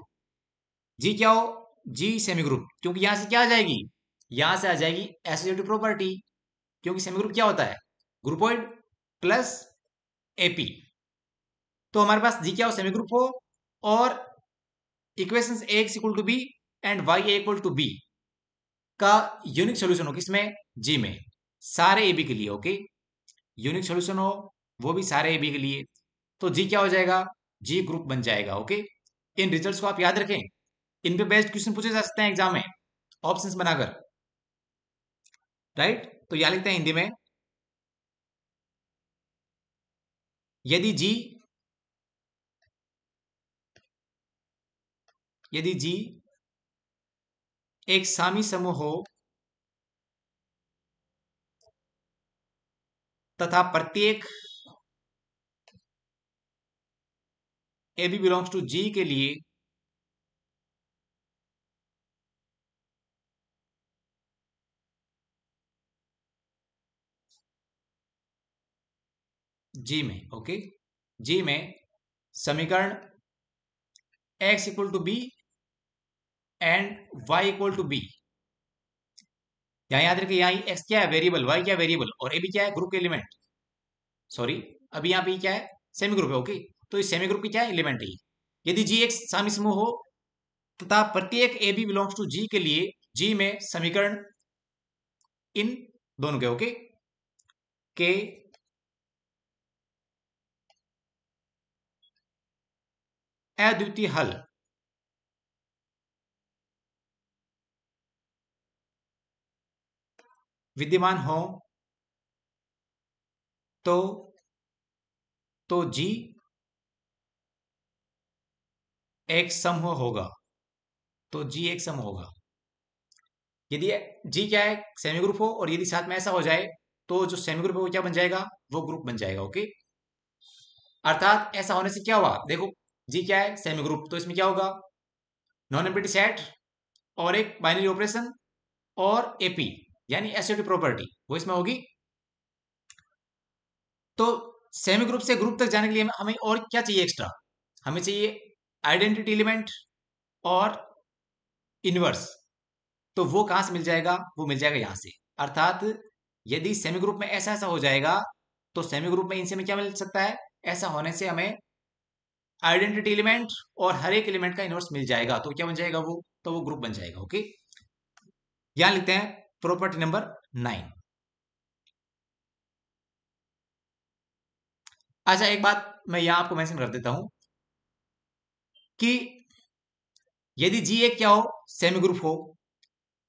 G क्या हो, जी सेमी ग्रुप, क्योंकि यहां से क्या आ जाएगी, यहां से आ जाएगी एसोसिएटिव प्रॉपर्टी, क्योंकि सेमी ग्रुप क्या होता है, ग्रुपोइड प्लस एपी। तो हमारे पास जी क्या हो, सेमी ग्रुप हो, और equations A equal to B and Y A equal to B का यूनिक सॉल्यूशन हो, किसमें, जी में, सारे ए बी के लिए। ओके, यूनिक सॉल्यूशन हो वो भी सारे ए बी के लिए, तो जी क्या हो जाएगा, जी ग्रुप बन जाएगा। ओके, इन रिजल्ट्स को आप याद रखें, इन पे बेस्ड क्वेश्चन पूछे जा सकते हैं एग्जाम में ऑप्शंस बनाकर, राइट। तो यहां लिखते हैं हिंदी में, यदि जी, यदि जी एक सामी समूह हो तथा प्रत्येक A B belongs to G के लिए जी में, ओके, जी में समीकरण x equal to B and y equal to B, यहां याद रखिए, यहाँ x क्या है, वेरिएबल, y क्या है, वेरिएबल, और ए बी क्या है, ग्रुप के एलिमेंट, सॉरी, अभी यहाँ पे क्या है, सेमी ग्रुप है। ओके, तो इस सेमी ग्रुप की क्या है, एलिमेंट है ये। यदि जी एक सामी समूह हो तथा प्रत्येक A B belongs to G के लिए जी में समीकरण इन दोनों के, ओके, के अद्वितीय हल विद्यमान हो, तो जी एक समूह होगा, तो जी एक समूह होगा। यदि जी क्या है, सेमी ग्रुप हो, और यदि साथ में ऐसा हो जाए, तो जो सेमी ग्रुप है वो क्या बन जाएगा, वो ग्रुप बन जाएगा। ओके, अर्थात ऐसा होने से क्या हुआ, देखो जी क्या है, सेमी ग्रुप, तो इसमें क्या होगा, नॉन एम्प्टी सेट और एक बाइनरी ऑपरेशन और एपी यानी एसोसिएटिव प्रॉपर्टी वो इसमें होगी। तो सेमी ग्रुप से ग्रुप तक जाने के लिए हमें और क्या चाहिए एक्स्ट्रा, हमें चाहिए आइडेंटिटी एलिमेंट और इनवर्स। तो वो कहां से मिल जाएगा, वो मिल जाएगा यहां से। अर्थात यदि सेमी ग्रुप में ऐसा ऐसा हो जाएगा, तो सेमी ग्रुप में इनसे में क्या मिल सकता है, ऐसा होने से हमें आइडेंटिटी एलिमेंट और हर एक एलिमेंट का इनवर्स मिल जाएगा, तो क्या बन जाएगा वो, तो वो ग्रुप बन जाएगा। ओके, यहां लिखते हैं प्रॉपर्टी नंबर 9। अच्छा, एक बात मैं यहां आपको मेंशन कर देता हूं कि यदि जी एक क्या हो, सेमी ग्रुप हो,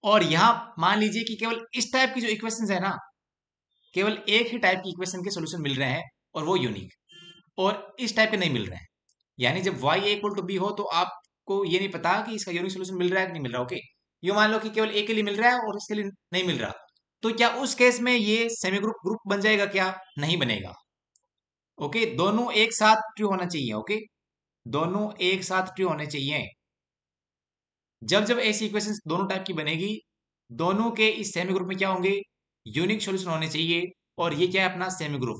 और यहां मान लीजिए कि केवल इस टाइप की जो इक्वेशंस है ना, केवल एक ही टाइप की इक्वेशन के सॉल्यूशन मिल रहे हैं, और वो यूनिक, और इस टाइप के नहीं मिल रहे हैं, यानी जब y इक्वल टू बी हो, तो आपको ये नहीं पता कि इसका यूनिक सॉल्यूशन मिल रहा है कि नहीं मिल रहा। ओके, ये मान लो कि केवल ए के लिए मिल रहा है और इसके लिए नहीं मिल रहा, तो क्या उस केस में ये सेमी ग्रुप ग्रुप बन जाएगा, क्या नहीं बनेगा। ओके, दोनों एक साथ ट्रू होना चाहिए। ओके, दोनों एक साथ ट्रू होने चाहिए। जब जब ऐसी इक्वेशन दोनों टाइप की बनेगी, दोनों के इस सेमी ग्रुप में क्या होंगे, यूनिक सॉल्यूशन होने चाहिए, और ये क्या है, अपना सेमी ग्रुप।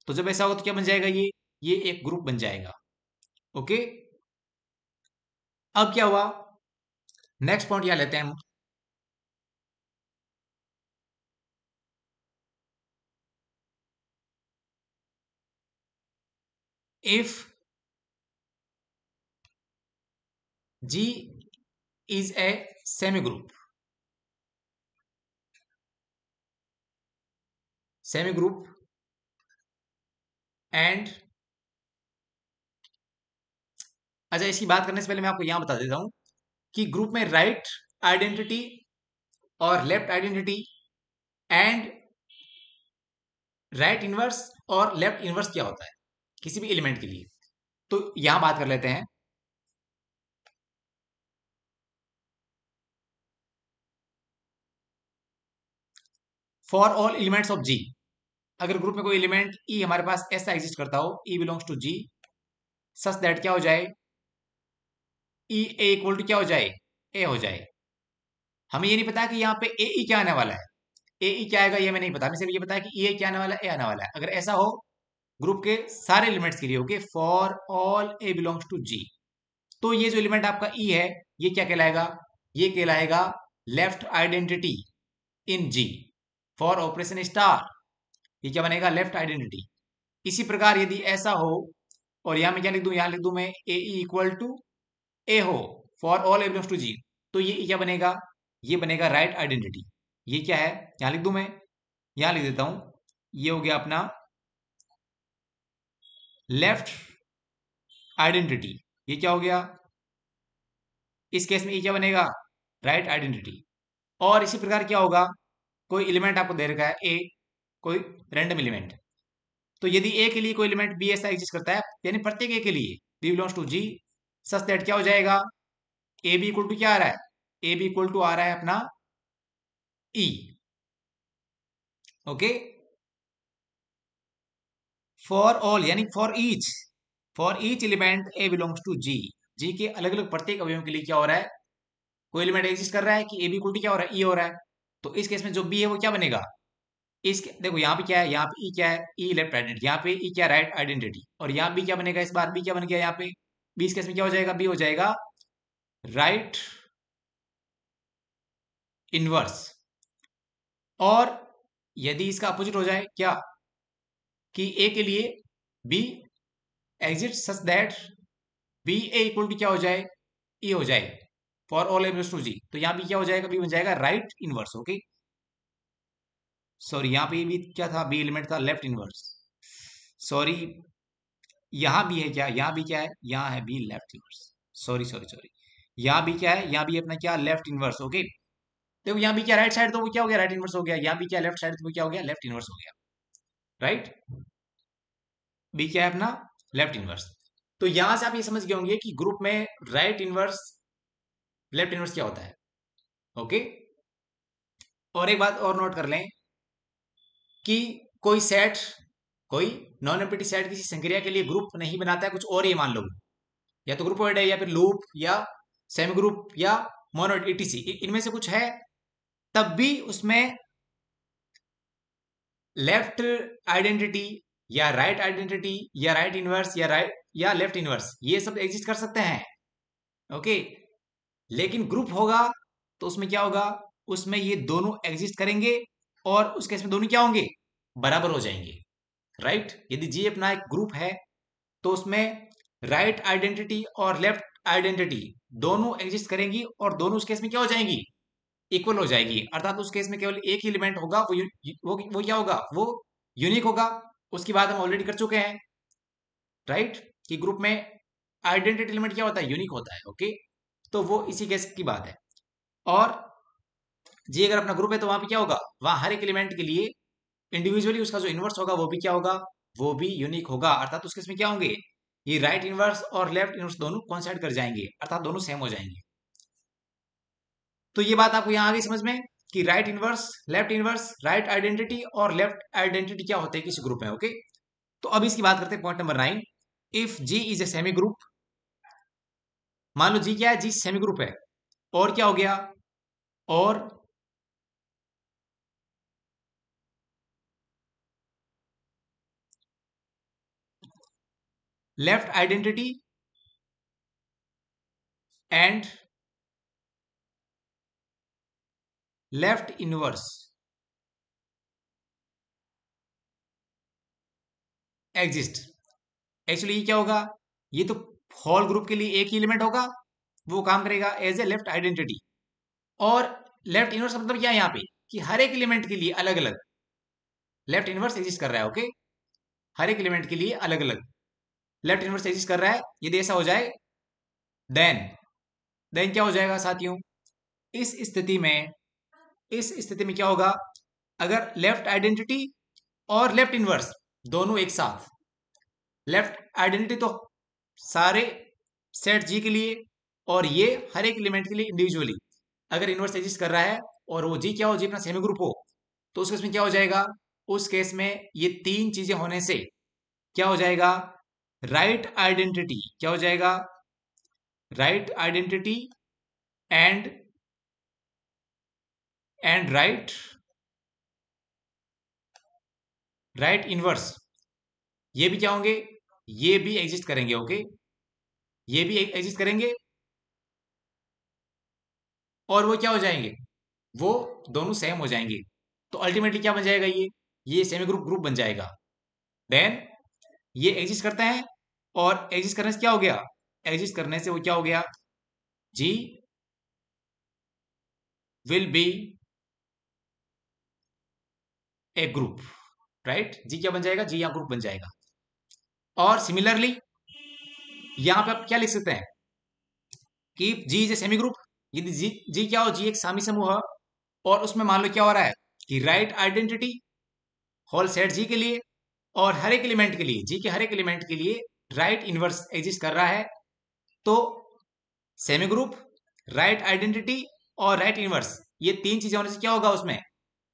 तो जब ऐसा होगा तो क्या बन जाएगा, ये एक ग्रुप बन जाएगा। ओके, अब क्या हुआ, नेक्स्ट पॉइंट यहां लेते हैं हम, if G is a semi group, semi group and, अच्छा इसकी बात करने से पहले मैं आपको यहां बता देता हूं कि ग्रुप में राइट आइडेंटिटी और left identity and right inverse और लेफ्ट इनवर्स क्या होता है किसी भी एलिमेंट के लिए, तो यहां बात कर लेते हैं। फॉर ऑल एलिमेंट्स ऑफ जी, अगर ग्रुप में कोई एलिमेंट ई हमारे पास ऐसा एग्जिस्ट करता हो, e belongs to G, such that क्या हो जाए, ई ए इक्वल टू क्या हो जाए, ए हो जाए। हमें ये नहीं पता कि यहाँ पे ए ई क्या आने वाला है, ए ई क्या आएगा ये हमें नहीं पता, हमें सिर्फ ये पता है कि ए क्या आने वाला है, ए आने वाला है। अगर ऐसा हो ग्रुप के सारे एलिमेंट्स के लिए, okay, for all A belongs to G, तो ये जो एलिमेंट आपका ई है ये क्या कहलाएगा, ये कहलाएगा left identity in G for operation star. ये क्या बनेगा, लेफ्ट आइडेंटिटी। इसी प्रकार यदि ऐसा हो और यहां मैं क्या लिख दूं, यहां लिख दूं मैं ए इक्वल टू ए हो for all A belongs to G, तो ये क्या बनेगा, ये बनेगा राइट आइडेंटिटी। ये क्या है, यहां लिख दूं मैं, यहां लिख देता हूं, ये हो गया अपना लेफ्ट आइडेंटिटी। ये क्या हो गया, इस केस में ये क्या बनेगा, राइट आइडेंटिटी। और इसी प्रकार क्या होगा, कोई एलिमेंट आपको दे रखा है ए, कोई रैंडम एलिमेंट, तो यदि ए के लिए कोई एलिमेंट बी ऐसा एग्जिस्ट करता है, यानी प्रत्येक ए के लिए B belongs to G, such that क्या हो जाएगा, ए बी इक्वल टू क्या आ रहा है, ए बी इक्वल टू आ रहा है अपना ई, ओके। फॉर ऑल यानी for each element a belongs to G, G के अलग अलग प्रत्येक अवयवों के लिए क्या हो रहा है, कोई एलिमेंट एग्जिस्ट कर रहा है कि ए बी इक्वल टू क्या हो रहा है, ई हो रहा है। तो इस केस में जो बी है वो क्या बनेगा, इस देखो यहाँ पे क्या है, यहाँ पे ई क्या है, ई लेफ्ट आइडेंटिटी, यहाँ पे ई क्या, राइट आइडेंटिटी, और यहाँ बी क्या बनेगा, इस बार बी क्या बन गया, यहाँ पे बी इस केस में क्या हो जाएगा, बी हो जाएगा राइट इनवर्स। और यदि इसका अपोजिट हो जाए क्या, कि ए के लिए B exist such that B A equal to क्या हो जाए, ई हो जाए for all M to G, तो यहाँ बी क्या हो जाएगा, बी बन जाएगा राइट इनवर्स, ओके। सॉरी यहाँ पे भी क्या था, बी एलिमेंट था लेफ्ट इनवर्स, सॉरी यहाँ भी है क्या, यहाँ भी क्या है, यहाँ है be left inverse, sorry sorry sorry, यहाँ भी क्या है, यहाँ भी अपना क्या लेफ्ट इनवर्स, ओके। देखो यहाँ भी क्या राइट साइड, तो वो क्या हो गया, राइट इनवर्स हो गया, यहाँ भी क्या लेफ्ट साइड, तो वो क्या हो गया, लेफ्ट इनवर्स हो गया, राइट। बी क्या है अपना लेफ्ट इनवर्स। तो यहां से आप ये समझ गए होंगे कि ग्रुप में राइट इनवर्स लेफ्ट इनवर्स क्या होता है, ओके। और एक बात और नोट कर लें कि कोई सेट, कोई नॉन एम्प्टी सेट किसी संक्रिया के लिए ग्रुप नहीं बनाता है, कुछ और ही मान लो, या तो ग्रुपोइड है या फिर लूप या सेमी ग्रुप या मोनोइड ईटीसी, इनमें से कुछ है, तब भी उसमें लेफ्ट आइडेंटिटी या राइट आइडेंटिटी या राइट इनवर्स या राइट या लेफ्ट इनवर्स ये सब एग्जिस्ट कर सकते हैं, ओके। लेकिन ग्रुप होगा तो उसमें क्या होगा, उसमें ये दोनों एग्जिस्ट करेंगे और उस केस में दोनों क्या होंगे, बराबर हो जाएंगे, राइट। यदि जी अपना एक ग्रुप है तो उसमें राइट आइडेंटिटी और लेफ्ट आइडेंटिटी दोनों एग्जिस्ट करेंगी और दोनों उस केस में क्या हो जाएंगी, इक्वल हो जाएगी, अर्थात उस केस में केवल एक ही एलिमेंट होगा, वो क्या होगा, वो यूनिक होगा। उसकी बात हम ऑलरेडी कर चुके हैं, राइट, कि ग्रुप में आइडेंटिटी एलिमेंट क्या होता है, यूनिक होता है, ओके। तो वो इसी केस की बात है। और जी अगर अपना ग्रुप है तो वहां पे क्या होगा, वहां हर एक एलिमेंट के लिए इंडिविजुअली उसका जो इनवर्स होगा वो भी क्या होगा, वो भी यूनिक होगा, अर्थात उसके इसमें क्या होंगे, ये राइट इनवर्स और लेफ्ट इनवर्स दोनों कोइंसाइड कर जाएंगे, अर्थात दोनों सेम हो जाएंगे। तो ये बात आपको यहां आ गई समझ में कि right inverse, left inverse, right identity और लेफ्ट आइडेंटिटी क्या होते हैं किसी ग्रुप में, ओके। तो अब इसकी बात करते हैं point number 9। If G is a semi group, मान लो जी क्या है, जी सेमी ग्रुप है, और क्या हो गया, और left identity and left inverse exist. Actually ये क्या होगा, ये तो होल ग्रुप के लिए एक ही एलिमेंट होगा, वो काम करेगा एज ए लेफ्ट आइडेंटिटी। और लेफ्ट इनवर्स मतलब क्या है यहाँ पे, कि हर एक एलिमेंट के लिए अलग अलग लेफ्ट इनवर्स एग्जिस्ट कर रहा है, ओके। हर एक एलिमेंट के लिए अलग अलग लेफ्ट इनवर्स एग्जिस्ट कर रहा है। यदि ऐसा हो जाए देन देन क्या हो जाएगा साथियों, इस स्थिति में इस स्थिति में क्या होगा, अगर लेफ्ट आइडेंटिटी और लेफ्ट इनवर्स दोनों एक साथ, लेफ्ट आइडेंटिटी तो सारे सेट जी के लिए और ये हर एक एलिमेंट के लिए इंडिविजुअली अगर इनवर्स एग्जिस्ट कर रहा है और वो जी क्या हो, जी अपना सेमी ग्रुप हो, तो उस केस में क्या हो जाएगा, उस केस में ये तीन चीजें होने से क्या हो जाएगा, राइट आइडेंटिटी क्या हो जाएगा, right identity and right inverse, ये भी क्या होंगे, ये भी एग्जिस्ट करेंगे। ओके, ये भी एग्जिस्ट करेंगे और वो क्या हो जाएंगे, वो दोनों सेम हो जाएंगे। तो अल्टीमेटली क्या बन जाएगा, ये सेमी ग्रुप ग्रुप बन जाएगा। देन ये एग्जिस्ट करते हैं और एग्जिस्ट करने से क्या हो गया, एग्जिस्ट करने से वो क्या हो गया, G will be a group. Right, G क्या बन जाएगा, जी यहाँ ग्रुप बन जाएगा। और सिमिलरली यहां पे आप क्या लिख सकते हैं कि जी इज ए सेमी ग्रुप। यदि जी क्या हो, जी एक सामी समूह है और उसमें मान लो क्या हो रहा है कि राइट आइडेंटिटी होल सेट जी के लिए और हर एक एलिमेंट के लिए, जी के हर एक एलिमेंट के लिए राइट इनवर्स एग्जिस्ट कर रहा है। तो सेमी ग्रुप, राइट आइडेंटिटी और राइट इनवर्स, ये तीन चीजें होने से क्या होगा, उसमें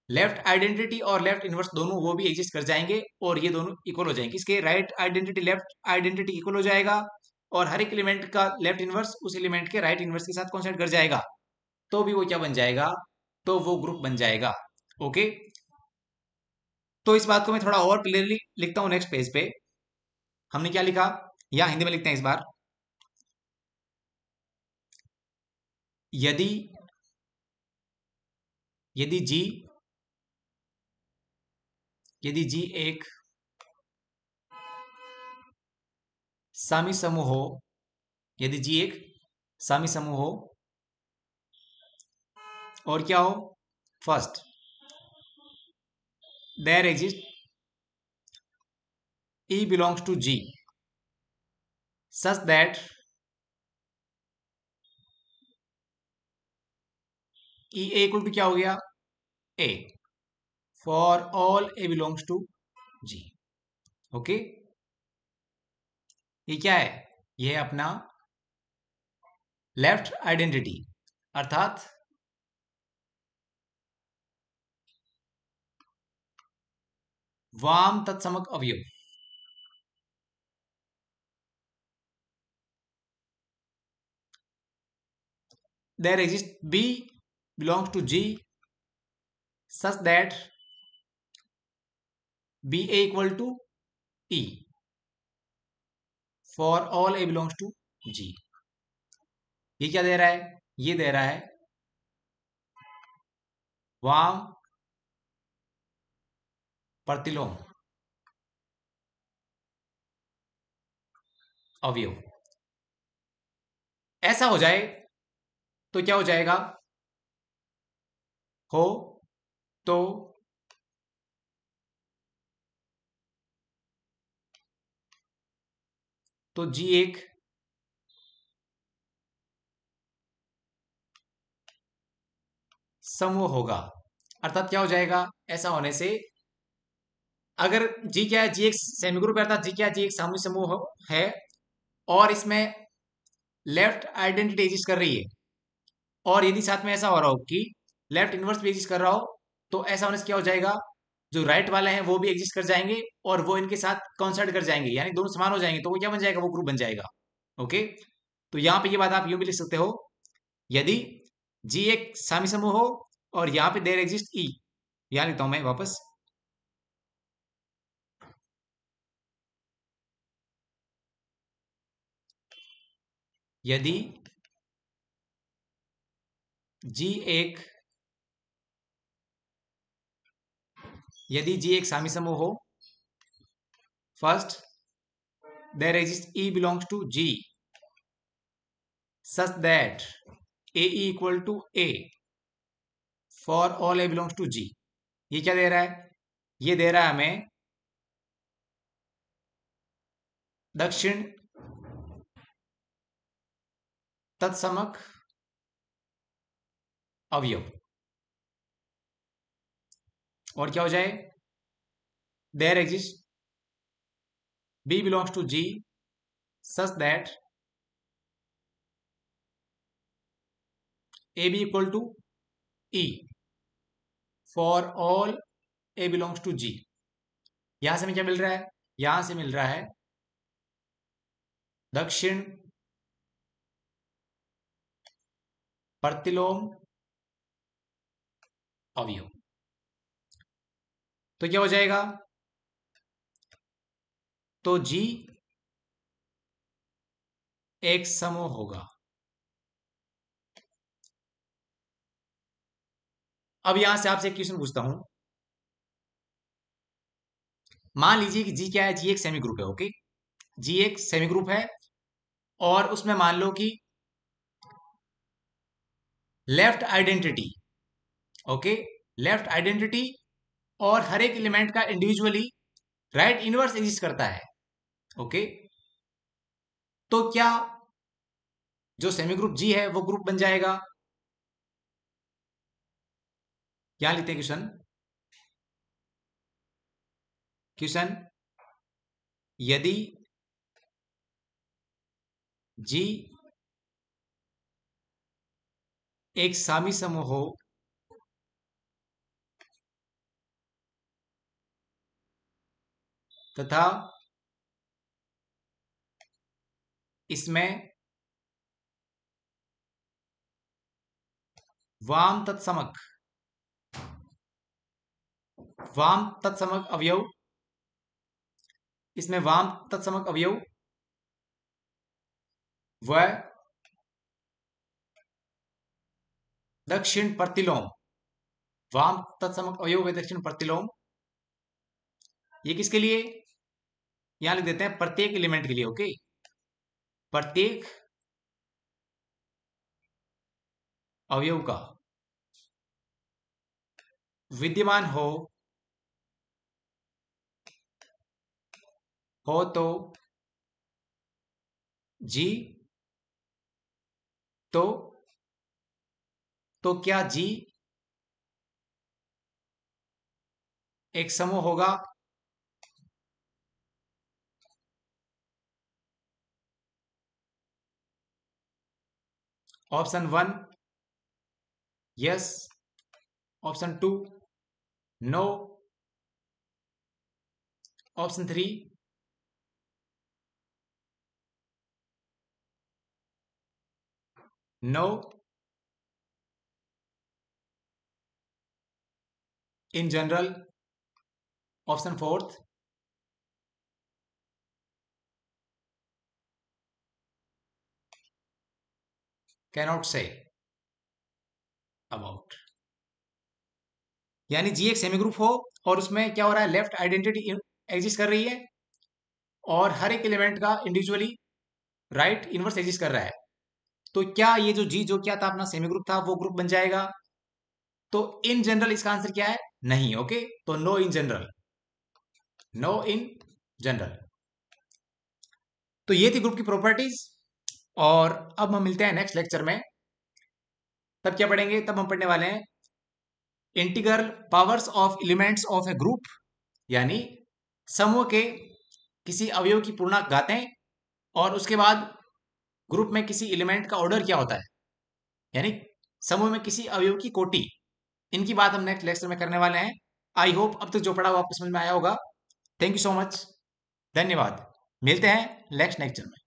लेफ्ट आइडेंटिटी और लेफ्ट इनवर्स दोनों वो भी एग्जिस्ट कर जाएंगे और ये दोनों इक्वल हो जाएंगे। इसके right identity left identity equal हो जाएगा और हर एक एलिमेंट का लेफ्ट इनवर्स उस एलिमेंट के राइट इनवर्स के साथ कॉन्सेंट कर जाएगा, तो भी वो क्या बन जाएगा, तो वो ग्रुप बन जाएगा। ओके, तो इस बात को मैं थोड़ा और क्लियरली लिखता हूं नेक्स्ट पेज पे। हमने क्या लिखा, या हिंदी में लिखते हैं इस बार। यदि यदि जी यदि जी एक सामी समूह हो, यदि जी एक सामी समूह हो और क्या हो, first there exist E belongs to G such that E A equal to क्या हो गया, A for all A belongs to G। Okay, ये क्या है, ये है अपना लेफ्ट आइडेंटिटी, अर्थात वाम तत्समक अवयव। There exist B belongs to G such that BA equal to E for all A belongs to G। ये क्या दे रहा है, ये दे रहा है वाम प्रतिलोम अवयव। ऐसा हो जाए तो क्या हो जाएगा, हो तो जी एक समूह होगा। अर्थात क्या हो जाएगा, ऐसा होने से अगर जी क्या है, जी एक सेमी ग्रुप है, अर्थात जी क्या है, जी एक सामूहिक समूह है और इसमें लेफ्ट आइडेंटिटी एग्जिस्ट कर रही है और यदि साथ में ऐसा हो रहा हो कि लेफ्ट इनवर्स भी एग्जिस्ट कर रहा हो, तो ऐसा होने से क्या हो जाएगा, जो राइट वाले हैं वो भी एग्जिस्ट कर जाएंगे और वो इनके साथ कॉन्सर्ट कर जाएंगे, यानी दोनों समान हो जाएंगे, तो वो क्या बन जाएगा, वो ग्रुप बन जाएगा। ओके, तो यहां पे ये बात आप यूं भी लिख सकते हो, यदि जी एक सामी समूह हो और यहां पे देयर एग्जिस्ट ई, यहां लिखता हूं मैं वापस, यदि जी एक यदि जी एक सामी समूह हो, first there exist E belongs to G such that AE equal to A for all A belongs to G। ये क्या दे रहा है, ये दे रहा है हमें दक्षिण तत्समक अवयव। और क्या हो जाए, there exist B belongs to G such that AB equal to E for all A belongs to G। यहां से हमें क्या मिल रहा है, यहां से मिल रहा है दक्षिण प्रतिलोम अवयव। तो क्या हो जाएगा? तो जी एक समूह होगा। अब यहां से आपसे एक क्वेश्चन पूछता हूं। मान लीजिए कि जी क्या है? जी एक सेमी ग्रुप है। ओके, जी एक सेमी ग्रुप है और उसमें मान लो कि left identity. Okay, left identity और हर एक एलिमेंट का इंडिविजुअली राइट इनवर्स एग्जिस्ट करता है। ओके, तो क्या जो सेमी ग्रुप जी है वो ग्रुप बन जाएगा? क्या लिखते हैं क्वेश्चन? क्वेश्चन, यदि जी एक सामी समूह हो तथा इसमें वाम तत्समक वाम तत्समक अवयव, इसमें वाम तत्समक अवयव व दक्षिण प्रतिलोम, वाम तत्समक अवयव व दक्षिण प्रतिलोम, ये किसके लिए? यहां लिख देते हैं प्रत्येक एलिमेंट के लिए। ओके, प्रत्येक अवयव का विद्यमान हो तो जी, तो क्या जी एक समूह होगा? Option one yes, option two no, option three no, in general, option fourth cannot say about. यानी जी एक सेमी ग्रुप हो और उसमें क्या हो रहा है? लेफ्ट आइडेंटिटी एग्जिस्ट कर रही है और हर एक एलिमेंट का इंडिविजुअली राइट इनवर्स एग्जिस्ट कर रहा है। तो क्या ये जो जी जो क्या था अपना सेमी ग्रुप था वो ग्रुप बन जाएगा? तो इन जनरल इसका आंसर क्या है? नहीं। ओके, तो no in general, no in general. तो ये थी ग्रुप की प्रॉपर्टीज। और अब हम मिलते हैं नेक्स्ट लेक्चर में। तब क्या पढ़ेंगे? तब हम पढ़ने वाले हैं integral powers of elements of A group, यानी समूह के किसी अवयव की पूर्णांक घातें और उसके बाद ग्रुप में किसी एलिमेंट का ऑर्डर क्या होता है, यानी समूह में किसी अवयव की कोटि। इनकी बात हम नेक्स्ट लेक्चर में करने वाले हैं। आई होप अब तक जो पढ़ा वो आपको समझ में आया होगा। थैंक यू सो मच, धन्यवाद। मिलते हैं नेक्स्ट लेक्चर में।